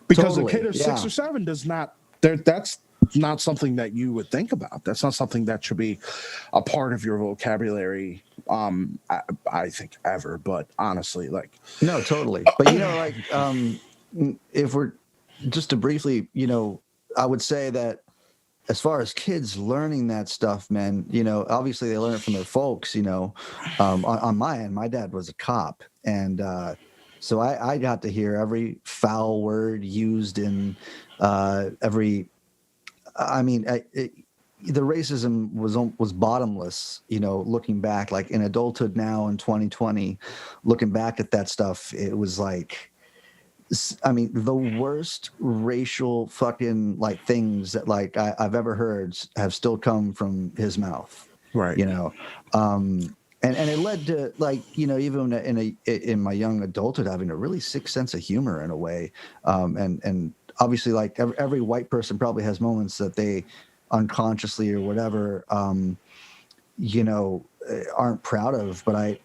Because a kid Totally. of six Yeah. or seven does not. That's not something that you would think about. That's not something that should be a part of your vocabulary. I think ever. But honestly, like, No, totally. But like if we're just to briefly, I would say that as far as kids learning that stuff, man, obviously they learn it from their folks, on my end, my dad was a cop. And so I got to hear every foul word used in every, I mean, the racism was bottomless, looking back, like in adulthood now in 2020, looking back at that stuff, it was like, I mean, the worst racial fucking like things that like I've ever heard have still come from his mouth, right. And it led to like even in my young adulthood having a really sick sense of humor in a way, and obviously like every white person probably has moments that they unconsciously or whatever aren't proud of, but I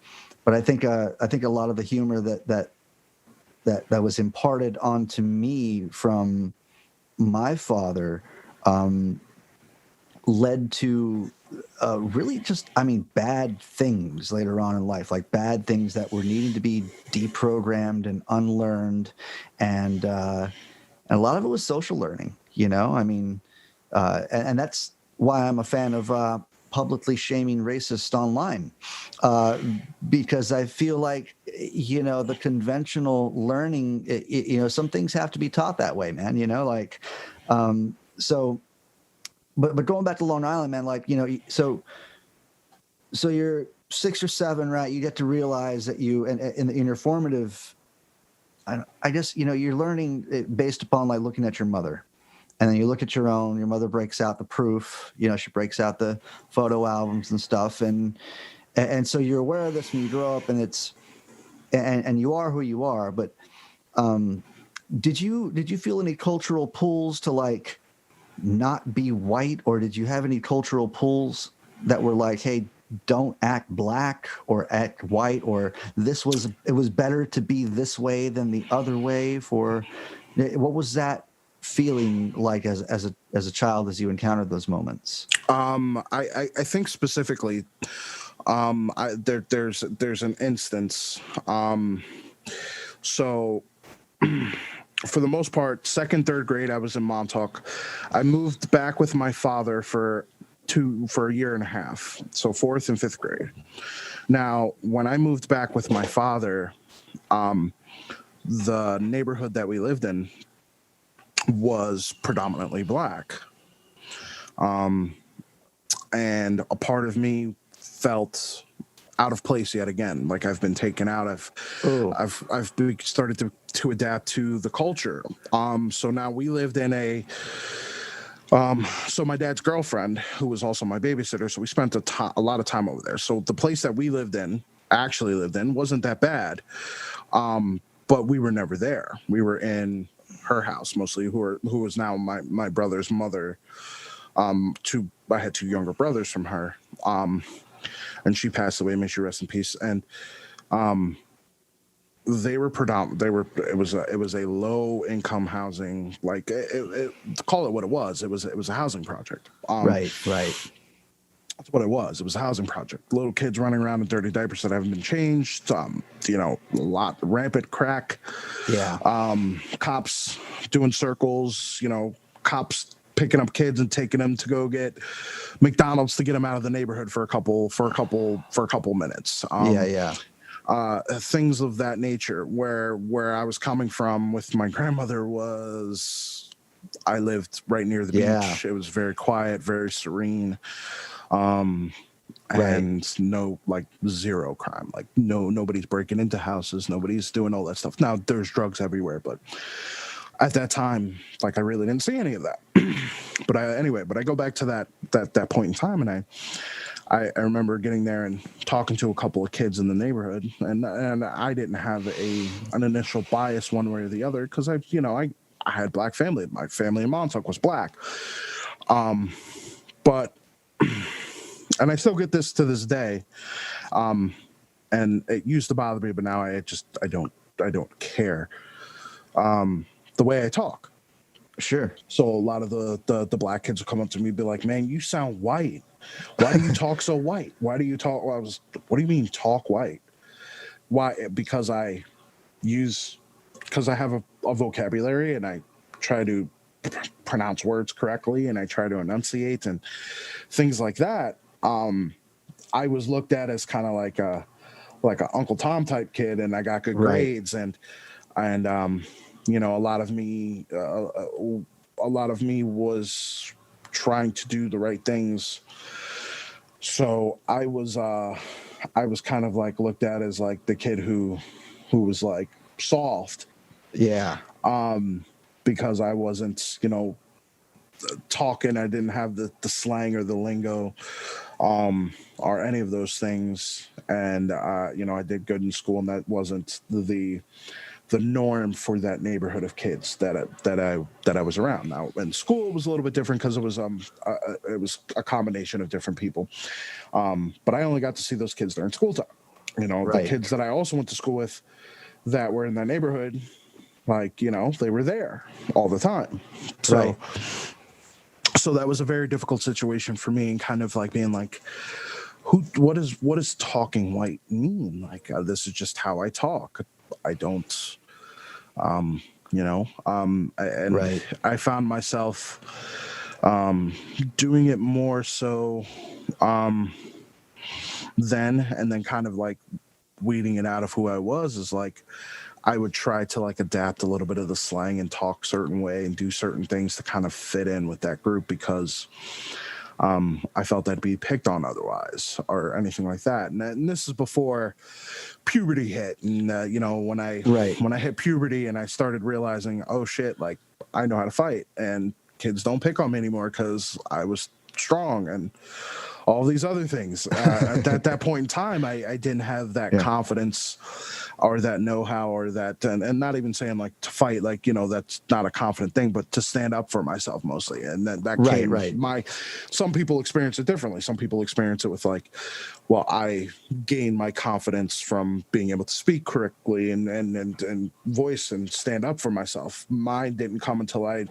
think a lot of the humor that was imparted onto me from my father led to really just, I mean, bad things later on in life, like bad things that were needing to be deprogrammed and unlearned. And a lot of it was social learning, I mean, and that's why I'm a fan of publicly shaming racists online, because I feel like, the conventional learning, some things have to be taught that way, man, like, so, but going back to Long Island, man, like, so you're 6 or 7, right? You get to realize that in your formative, I guess, you're learning it based upon like looking at your mother. And then you look at your mother breaks out the proof, she breaks out the photo albums and stuff. And so you're aware of this when you grow up, and and you are who you are. But did you feel any cultural pulls to like not be white, or did you have any cultural pulls that were like, hey, don't act black or act white, or it was better to be this way than the other way? What was that feeling like as a child as you encountered those moments? I think specifically, there's an instance. So for the most part, second, third grade, I was in Montauk. I moved back with my father for a year and a half. So fourth and fifth grade. Now, when I moved back with my father, the neighborhood that we lived in was predominantly black. And a part of me felt out of place yet again, like I've been taken out. I've started to adapt to the culture. So now we lived in so my dad's girlfriend, who was also my babysitter, so we spent a lot of time over there. So the place that we actually lived in, wasn't that bad. But we were never there. We were in her house mostly, who was now my brother's mother. I had 2 younger brothers from her. And she passed away, may she rest in peace. And they were it was a low income housing, like call it what it was. It was a housing project. Right. That's what it was. It was a housing project. Little kids running around in dirty diapers that haven't been changed. Rampant crack. Yeah. Cops doing circles. Cops picking up kids and taking them to go get McDonald's to get them out of the neighborhood for a couple minutes. Yeah. Things of that nature. Where I was coming from with my grandmother was, I lived right near the beach. It was very quiet, very serene. Right. and no, like, zero crime. Like, nobody's breaking into houses, nobody's doing all that stuff. Now there's drugs everywhere, but at that time, like, I really didn't see any of that. But I go back to that point in time, and I remember getting there and talking to a couple of kids in the neighborhood, and I didn't have an initial bias one way or the other, because I had black family. My family in Montauk was black. But and I still get this to this day. And it used to bother me, but now I don't care. The way I talk. Sure. So a lot of the black kids will come up to me and be like, "Man, you sound white. Why do you talk so white? Why do you talk?" Well, what do you mean talk white? Why? Because I have a vocabulary, and I try to pronounce words correctly, and I try to enunciate and things like that. I was looked at as kind of like a Uncle Tom type kid, and I got good Right. grades, and a lot of me was trying to do the right things. So I was kind of like looked at as like the kid who was like soft, Yeah. because I wasn't, talking. I didn't have the slang or the lingo, or any of those things. And I did good in school, and that wasn't the norm for that neighborhood of kids that I was around. Now, in school, it was a little bit different, because it was a combination of different people. But I only got to see those kids during school time. The Right. kids that I also went to school with that were in that neighborhood, like, they were there all the time. So. Right. So that was a very difficult situation for me, and kind of like being like, what does talking white mean? Like, this is just how I talk. I don't, and Right. I found myself doing it more so then, and then kind of like weeding it out of who I was, is like I would try to like adapt a little bit of the slang and talk certain way and do certain things to kind of fit in with that group, because I felt I'd be picked on otherwise or anything like that. And this is before puberty hit, and when I Right. hit puberty and I started realizing, oh shit, like I know how to fight, and kids don't pick on me anymore because I was strong and all these other things. At that point in time, I didn't have that confidence or that know-how, or that, and not even saying like to fight, like, that's not a confident thing, but to stand up for myself mostly. And that Right. came, Right. some people experience it differently. Some people experience it with like, well, I gained my confidence from being able to speak correctly and voice and stand up for myself. Mine didn't come until I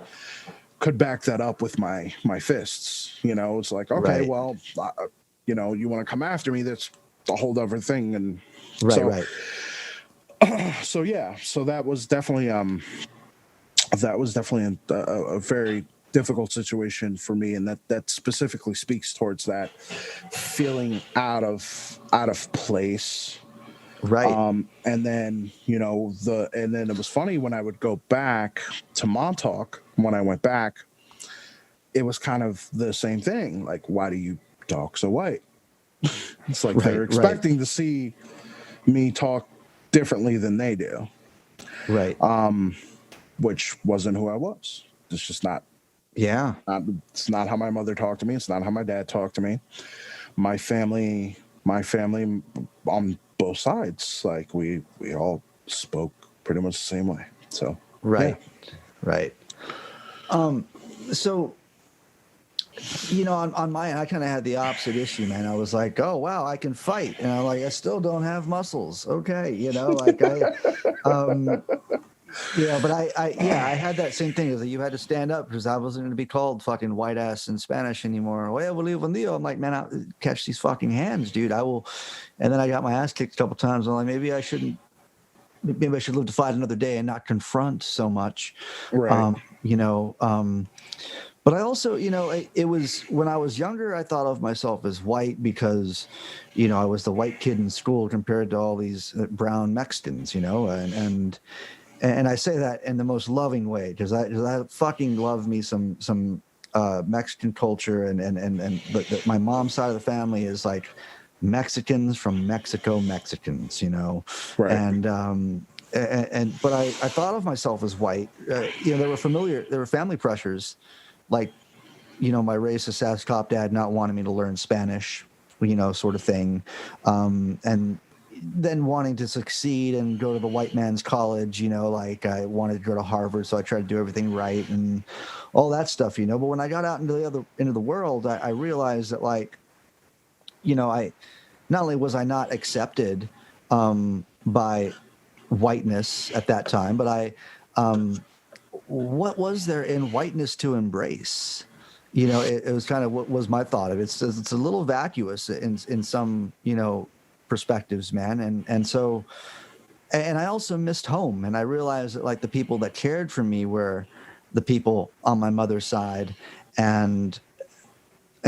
could back that up with my fists. It's like, okay, Right. well, you want to come after me, that's a whole other thing. And Right. so Right. so that was definitely a very difficult situation for me, and that specifically speaks towards that feeling out of place. Right. And then and then it was funny, when I would go back to Montauk, when I went back, it was kind of the same thing. Like, why do you talk so white? It's like they're Right. Right. expecting to see me talk differently than they do, Right. which wasn't who I was. It's just Yeah. it's not how my mother talked to me. It's not how my dad talked to me. My family on both sides, like we all spoke pretty much the same way. So Right. Right. So, on my end, I kind of had the opposite issue, man. I was like, oh, wow, I can fight. And I'm like, I still don't have muscles. Okay. But I had that same thing, is that you had to stand up, because I wasn't going to be called fucking white ass in Spanish anymore. I'm like, man, I'll catch these fucking hands, dude. I will. And then I got my ass kicked a couple times. I'm like, maybe I should live to fight another day and not confront so much. right. But I also, it was when I was younger, I thought of myself as white because, I was the white kid in school compared to all these brown Mexicans, and I say that in the most loving way, because I fucking love me some Mexican culture, and my mom's side of the family is like Mexicans from Mexico, Mexicans, you know, Right. and but I thought of myself as white. You know, there were family pressures, like, you know, my racist ass cop dad not wanting me to learn Spanish, you know, sort of thing, and then wanting to succeed and go to the white man's college, you know, like I wanted to go to Harvard, so I tried to do everything right and all that stuff, you know. But when I got out into the world, I realized that, like, you know, I not only was I not accepted by whiteness at that time, but what was there in whiteness to embrace? You know, it was kind of what was my thought of it. It's a little vacuous in some, you know, perspectives, man. And so, and I also missed home, and I realized that, like, the people that cared for me were the people on my mother's side, and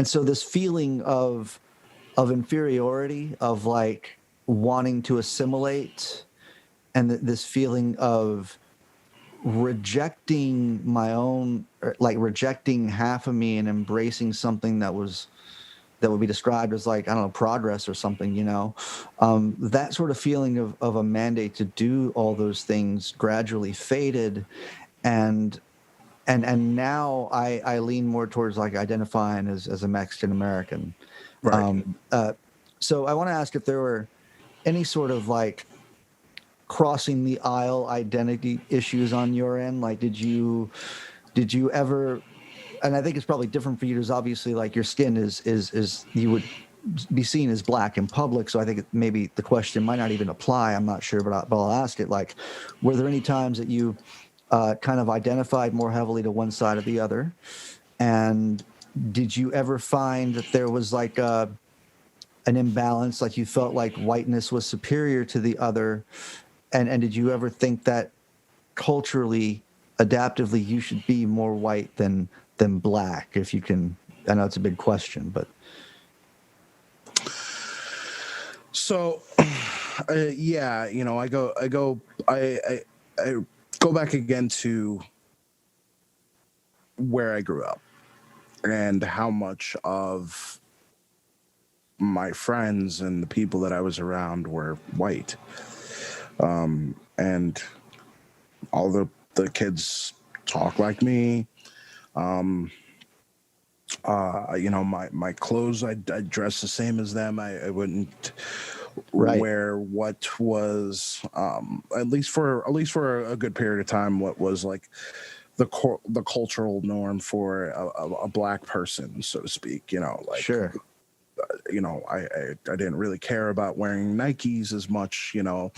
so this feeling of inferiority, of like wanting to assimilate, and this feeling of rejecting my own, like rejecting half of me and embracing something that would be described as, like, I don't know, progress or something, you know. That sort of feeling of a mandate to do all those things gradually faded, and now I lean more towards, like, identifying as a Mexican American. Right. So I want to ask if there were any sort of, like, crossing the aisle identity issues on your end. Like, did you ever, and I think it's probably different for you, because obviously, like, your skin is you would be seen as black in public, so I think maybe the question might not even apply. I'm not sure, but I'll ask it. Like, were there any times that you kind of identified more heavily to one side or the other, and did you ever find that there was, like, an imbalance, like you felt like whiteness was superior to the other, and did you ever think that culturally, adaptively, you should be more white than black? If you can, I know it's a big question, but So, yeah, you know, I go back again to where I grew up and how much of my friends and the people that I was around were white. And all the kids talk like me. You know, my clothes, I dress the same as them. I wouldn't right, wear what was, at least for a good period of time, what was like the cultural norm for a black person, so to speak. You know, like, sure, you know, I didn't really care about wearing Nikes as much, you know,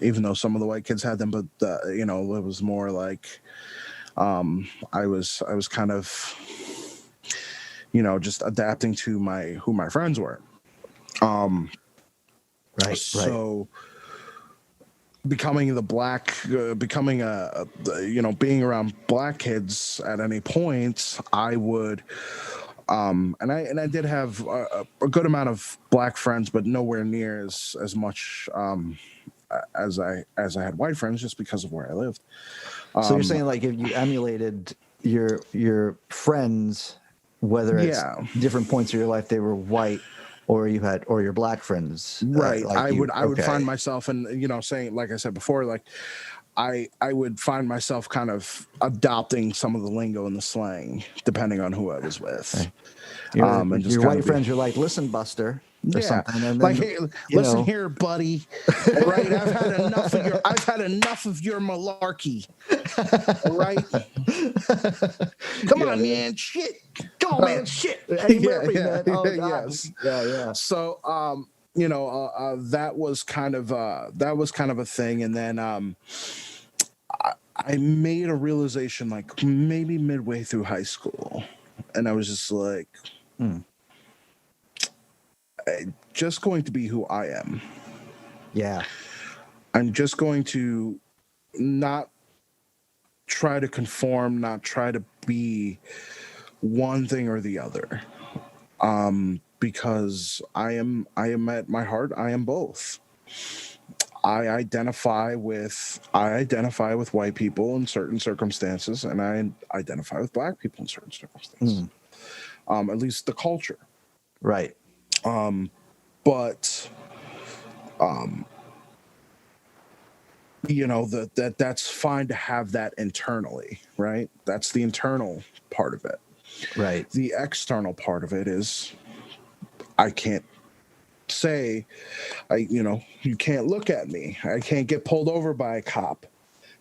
even though some of the white kids had them, but you know, it was more like, I was kind of, you know, just adapting to who my friends were. right, So becoming becoming you know, being around black kids at any point, I would, and I did have a good amount of black friends, but nowhere near as much, as I had white friends, just because of where I lived. So you're saying, like, if you emulated your friends, whether it's Yeah, different points of your life, they were white, or your black friends, right. like you, I would find okay, myself, and you know, saying, like I said before, like I would find myself kind of adopting some of the lingo and the slang depending on who I was with, okay. Your and just your kind white of be, friends are like, listen, Buster, or yeah, something, and like, then, hey, you listen know, here, buddy. All right, I've had enough of your malarkey. All right, come yeah, on, man. man, shit. Come on, man, shit, Eddie Yeah, Murphy, yeah, man. Oh God, yes. yeah. So, you know, that was kind of a thing, and then I made a realization, like, maybe midway through high school, and I was just like, Mm, just going to be who I am. yeah, I'm just going to not try to conform, not try to be one thing or the other. Because I am at my heart, I am both. I identify with white people in certain circumstances, and I identify with black people in certain circumstances. At least the culture, Right. but that's fine to have that internally, right? That's the internal part of it. Right. The external part of it is I can't say, you can't look at me. I can't get pulled over by a cop.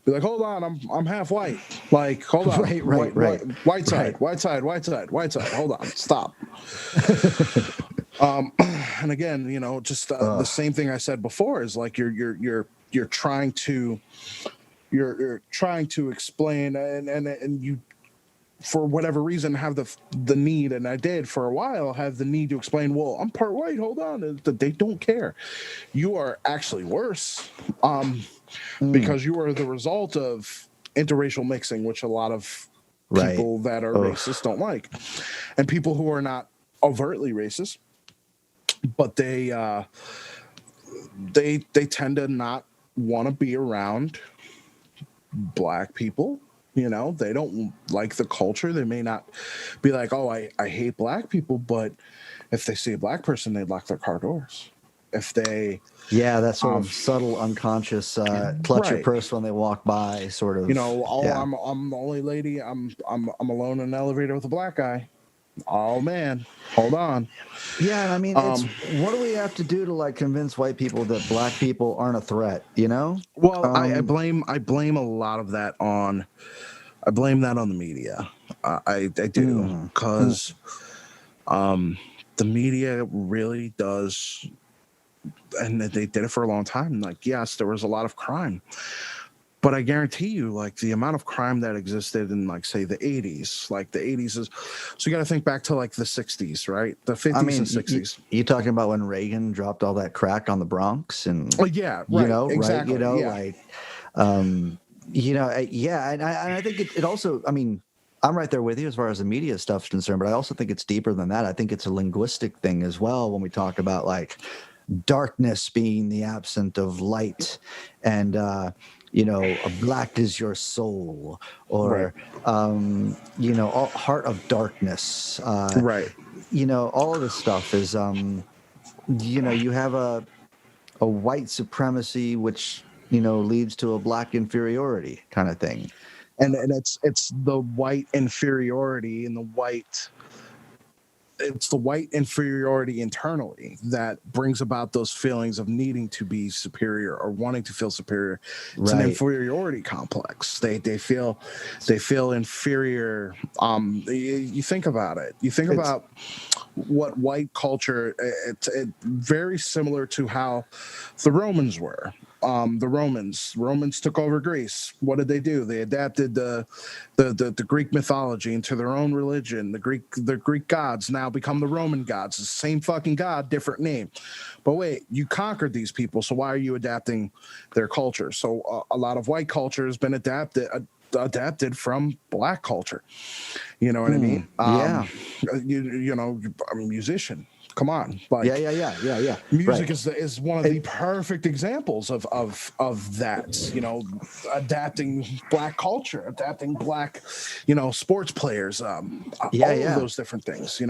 Be like, hold on, I'm half white. Like, hold on, Right. white side, white side. Hold on, stop. And again, just the same thing I said before is like you're trying to explain, and you, for whatever reason, have the need, and I did for a while have the need to explain, well, I'm part white, hold on. They don't care. You are actually worse, because you are the result of interracial mixing, which a lot of people that are racist don't like, and people who are not overtly racist, but they tend to not want to be around black people. They don't like the culture. They may not be like, oh, I hate black people, but if they see a black person, they lock their car doors. If they that sort of subtle unconscious clutch your right. purse when they walk by, sort of. I'm the only lady. I'm alone in an elevator with a black guy. Oh man, hold on. Yeah, and I mean, what do we have to do to like convince white people that black people aren't a threat? Well, I blame a lot of that on. I blame that on the media. I do, because the media really does, and they did it for a long time. Like, yes, there was a lot of crime, but I guarantee you, like, the amount of crime that existed in, like, say, the 80s, like the 80s is, so you got to think back to like the 60s, right? The 50s and 60s. You talking about when Reagan dropped all that crack on the Bronx and, yeah, right, exactly. right, yeah. like, and I think it also, I mean, I'm right there with you as far as the media stuff's concerned, but I also think it's deeper than that. I think it's a linguistic thing as well when we talk about like darkness being the absence of light, and black is your soul, or right. Heart of darkness, right. All of this stuff is you have a white supremacy which leads to a black inferiority kind of thing, and it's the white inferiority and it's the white inferiority internally that brings about those feelings of needing to be superior or wanting to feel superior. It's an inferiority complex. They feel inferior. You think about it. You think about what white culture. It's very similar to how the Romans were. The Romans took over Greece. What did they do? They adapted the Greek mythology into their own religion. The Greek gods now become the Roman gods. The same fucking god, different name. But wait, you conquered these people, so why are you adapting their culture? So a lot of white culture has been adapted from black culture. You know what I mean? Yeah. I'm a musician. Come on, like yeah. Music is one of the perfect examples of that. Adapting black culture, adapting black, sports players, all of those different things.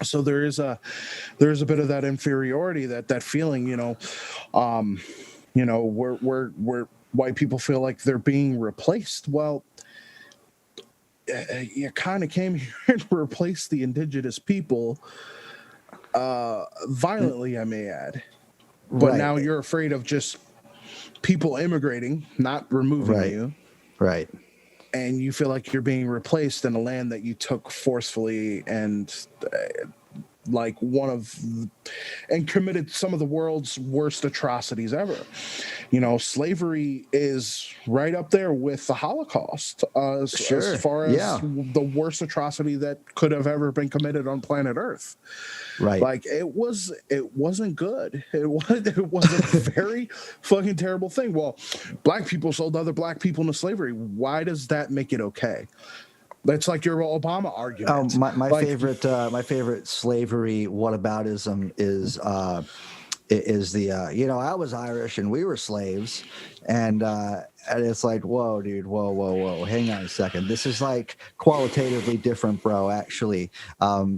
So there is a bit of that inferiority, that feeling. Where white people feel like they're being replaced. Well, you kind of came here and replaced the indigenous people violently, I may add. But now you're afraid of just people immigrating, not removing you. Right. And you feel like you're being replaced in a land that you took forcefully and and committed some of the world's worst atrocities ever. Slavery is right up there with the Holocaust as far as the worst atrocity that could have ever been committed on planet Earth. Right. Like it wasn't good. It was a very fucking terrible thing. Well, black people sold other black people into slavery. Why does that make it okay? That's like your Obama argument. My favorite slavery whataboutism is the I was Irish and we were slaves, and it's like, whoa, dude, whoa, hang on a second, this is like qualitatively different, bro. Actually,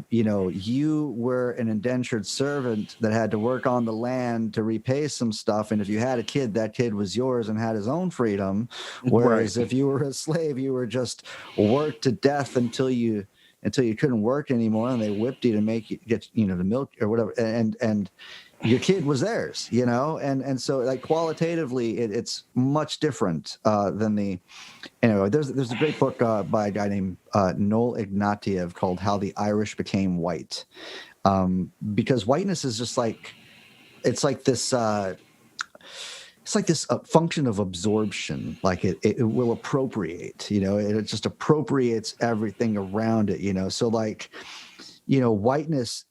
you were an indentured servant that had to work on the land to repay some stuff, and if you had a kid, that kid was yours and had his own freedom, Right. whereas if you were a slave, you were just worked to death until you couldn't work anymore, and they whipped you to make you get the milk or whatever, and your kid was theirs, and so like qualitatively it's much different than the anyway. There's a great book by a guy named Noel Ignatieff called How the Irish Became White, because whiteness is just like it's like this function of absorption. Like it will appropriate, it just appropriates everything around it, so like whiteness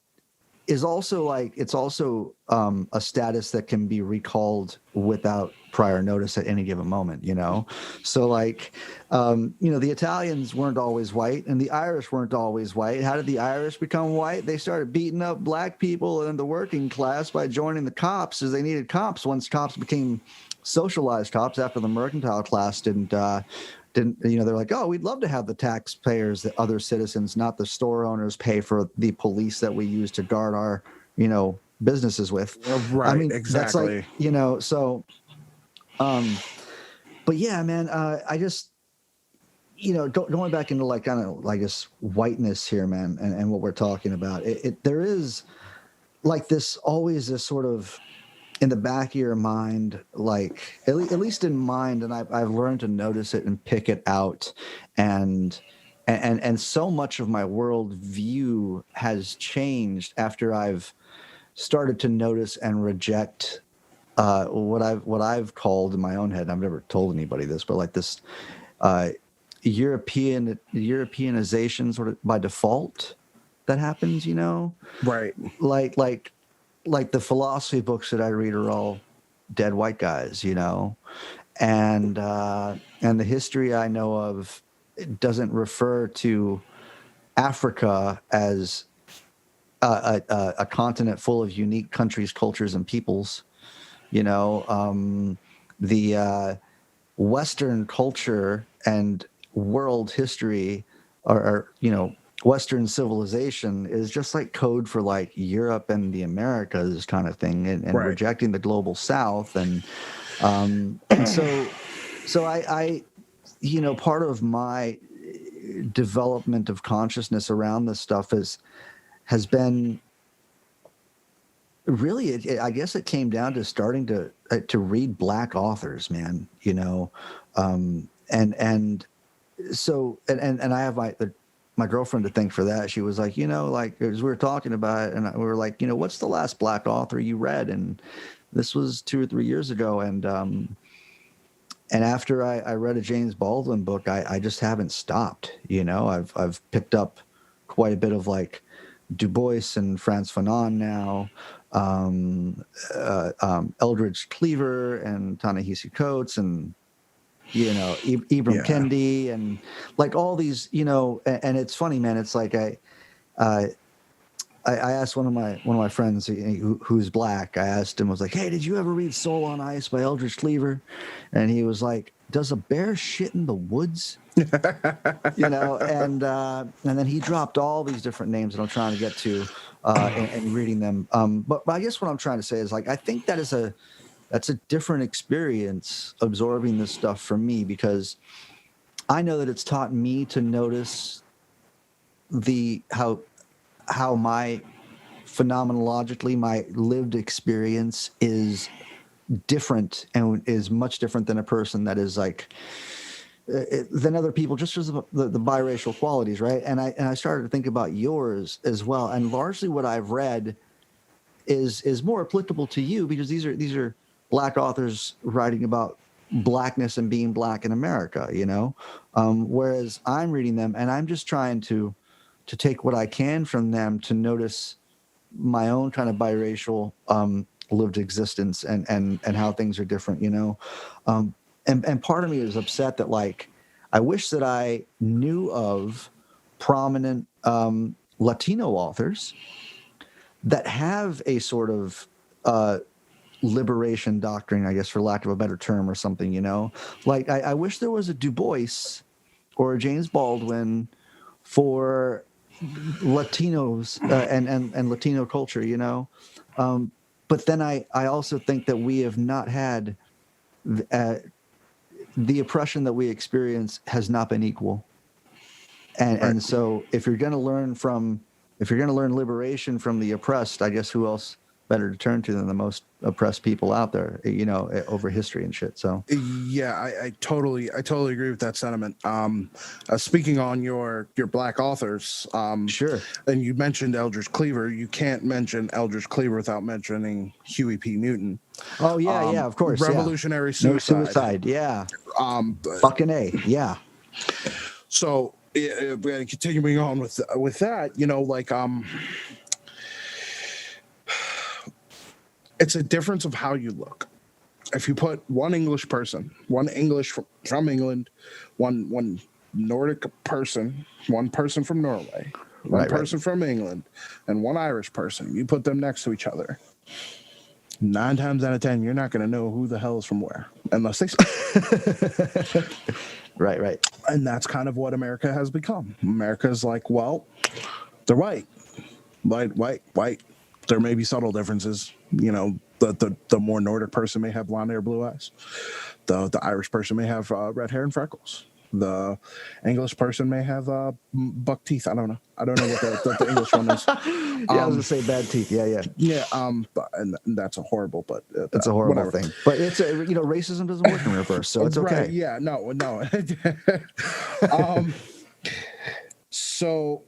is also like it's also a status that can be recalled without prior notice at any given moment, so like the Italians weren't always white and the Irish weren't always white. How did the Irish become white? They started beating up black people in the working class by joining the cops, as they needed cops once cops became socialized cops after the mercantile class didn't they're like, oh, we'd love to have the taxpayers, the other citizens, not the store owners, pay for the police that we use to guard our businesses with. Right. I mean, Exactly. that's like so but yeah, man, I just going back into like kind of like this whiteness here, man, and what we're talking about, there is like this always this sort of in the back of your mind, like at least in mind, and I've learned to notice it and pick it out, and so much of my world view has changed after I've started to notice and reject what I've called in my own head. I've never told anybody this, but like this Europeanization sort of by default that happens, Right. like the philosophy books that I read are all dead white guys, and the history I know of doesn't refer to Africa as a continent full of unique countries, cultures, and peoples. The Western culture and world history are Western civilization is just like code for like Europe and the Americas kind of thing, and Right. rejecting the global South, and so I part of my development of consciousness around this stuff has been really, I guess it came down to starting to read Black authors, man. And so and I have my girlfriend to thank for that. She was like, like as we were talking about it, and we were like, what's the last Black author you read? And this was 2 or 3 years ago, and after I read a James Baldwin book, I just haven't stopped. I've picked up quite a bit of like Du Bois and Frantz Fanon now, Eldridge Cleaver and Ta-Nehisi Coates, and Ibram Kendi, and like all these, and it's funny, man. It's like I asked one of my friends who's Black. I asked him, I was like, hey, did you ever read Soul on Ice by Eldridge Cleaver? And he was like, does a bear shit in the woods? And then he dropped all these different names that I'm trying to get to and reading them. But I guess what I'm trying to say is like, I think that's a different experience absorbing this stuff for me, because I know that it's taught me to notice how my phenomenologically my lived experience is different, and is much different than a person that is like than other people, just as the biracial qualities, right? And I started to think about yours as well, and largely what I've read is more applicable to you, because these are Black authors writing about Blackness and being Black in America, whereas I'm reading them and I'm just trying to take what I can from them to notice my own kind of biracial lived existence and how things are different, and part of me is upset that like I wish that I knew of prominent Latino authors that have a sort of liberation doctrine, I guess, for lack of a better term or something, Like, I wish there was a Du Bois or a James Baldwin for Latinos and Latino culture, But then I also think that we have not had the oppression that we experience has not been equal. And so if you're going to learn liberation from the oppressed, I guess who else better to turn to than the most oppressed people out there, over history and shit. So yeah, I totally agree with that sentiment. Speaking on your black authors, sure. And you mentioned Eldridge Cleaver. You can't mention Eldridge Cleaver without mentioning Huey P. Newton. Oh yeah, of course. Revolutionary suicide. No suicide, yeah. Fucking A, yeah. So continuing on with that, it's a difference of how you look. If you put one English person, one English from England, one Nordic person, one person from Norway, one person from England, and one Irish person, you put them next to each other, 9 times out of 10, you're not going to know who the hell is from where, unless they speak. Right. And that's kind of what America has become. America's like, well, they're white. There may be subtle differences. The more Nordic person may have blonde hair, blue eyes. The Irish person may have red hair and freckles. The English person may have buck teeth. I don't know what the English one is. I was gonna say bad teeth. Yeah. And that's a horrible, but it's a horrible thing. But it's racism doesn't work in reverse, so it's okay. Right, yeah, no. So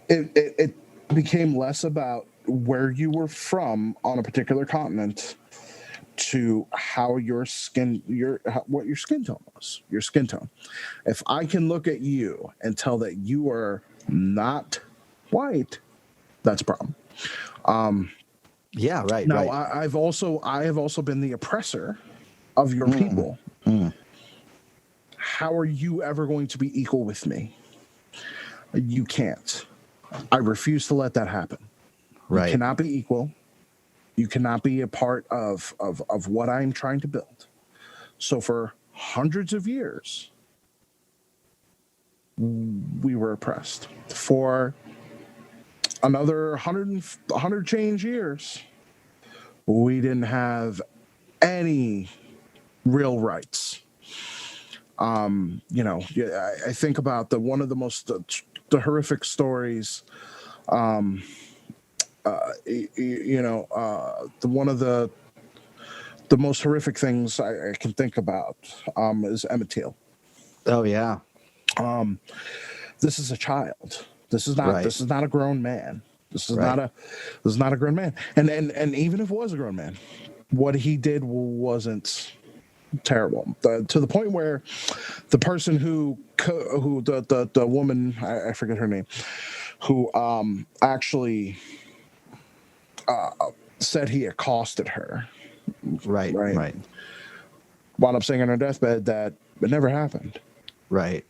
it became less about where you were from on a particular continent to how what your skin tone was, your skin tone. If I can look at you and tell that you are not white, that's a problem. Yeah, right. Now, right. I have also been the oppressor of your people. How are you ever going to be equal with me? You can't. I refuse to let that happen. Right. You cannot be equal. You cannot be a part of what I'm trying to build. So for hundreds of years, we were oppressed. For another 100 change years, we didn't have any real rights. I think about one of the most the horrific stories. One of the most horrific things I can think about is Emmett Till. Oh yeah. This is a child. This is not. Right. This is not a grown man. This is not a grown man. And even if it was a grown man, what he did wasn't terrible. To the point where the person who the woman, I forget her name, who actually said he accosted her. Right. Wound up saying on her deathbed that it never happened. Right.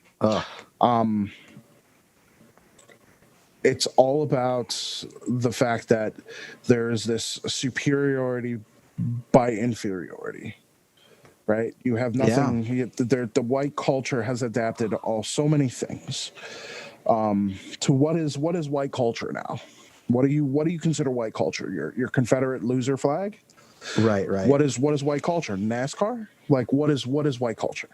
It's all about the fact that there's this superiority by inferiority. Right? You have nothing. Yeah. The white culture has adapted so many things to what is white culture now. What do you consider white culture? Your Confederate loser flag? Right. What is white culture? NASCAR? Like what is white culture?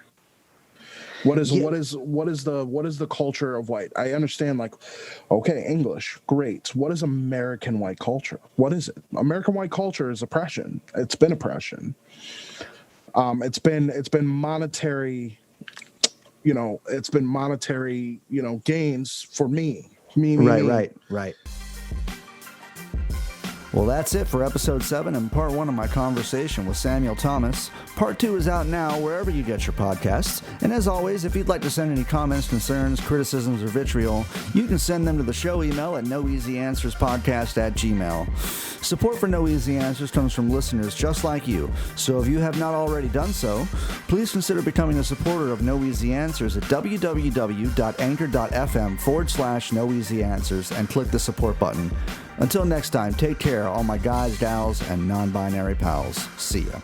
What is the culture of white? I understand, like, okay, English, great. What is American white culture? What is it? American white culture is oppression. It's been oppression. It's been monetary, gains for me. Right. Well, that's it for episode 7 and part 1 of my conversation with Samuel Thomas. Part 2 is out now wherever you get your podcasts. And as always, if you'd like to send any comments, concerns, criticisms, or vitriol, you can send them to the show email at noeasyanswerspodcast@gmail.com. Support for No Easy Answers comes from listeners just like you. So if you have not already done so, please consider becoming a supporter of No Easy Answers at www.anchor.fm/NoEasyAnswers and click the support button. Until next time, take care, all my guys, gals, and non-binary pals. See ya.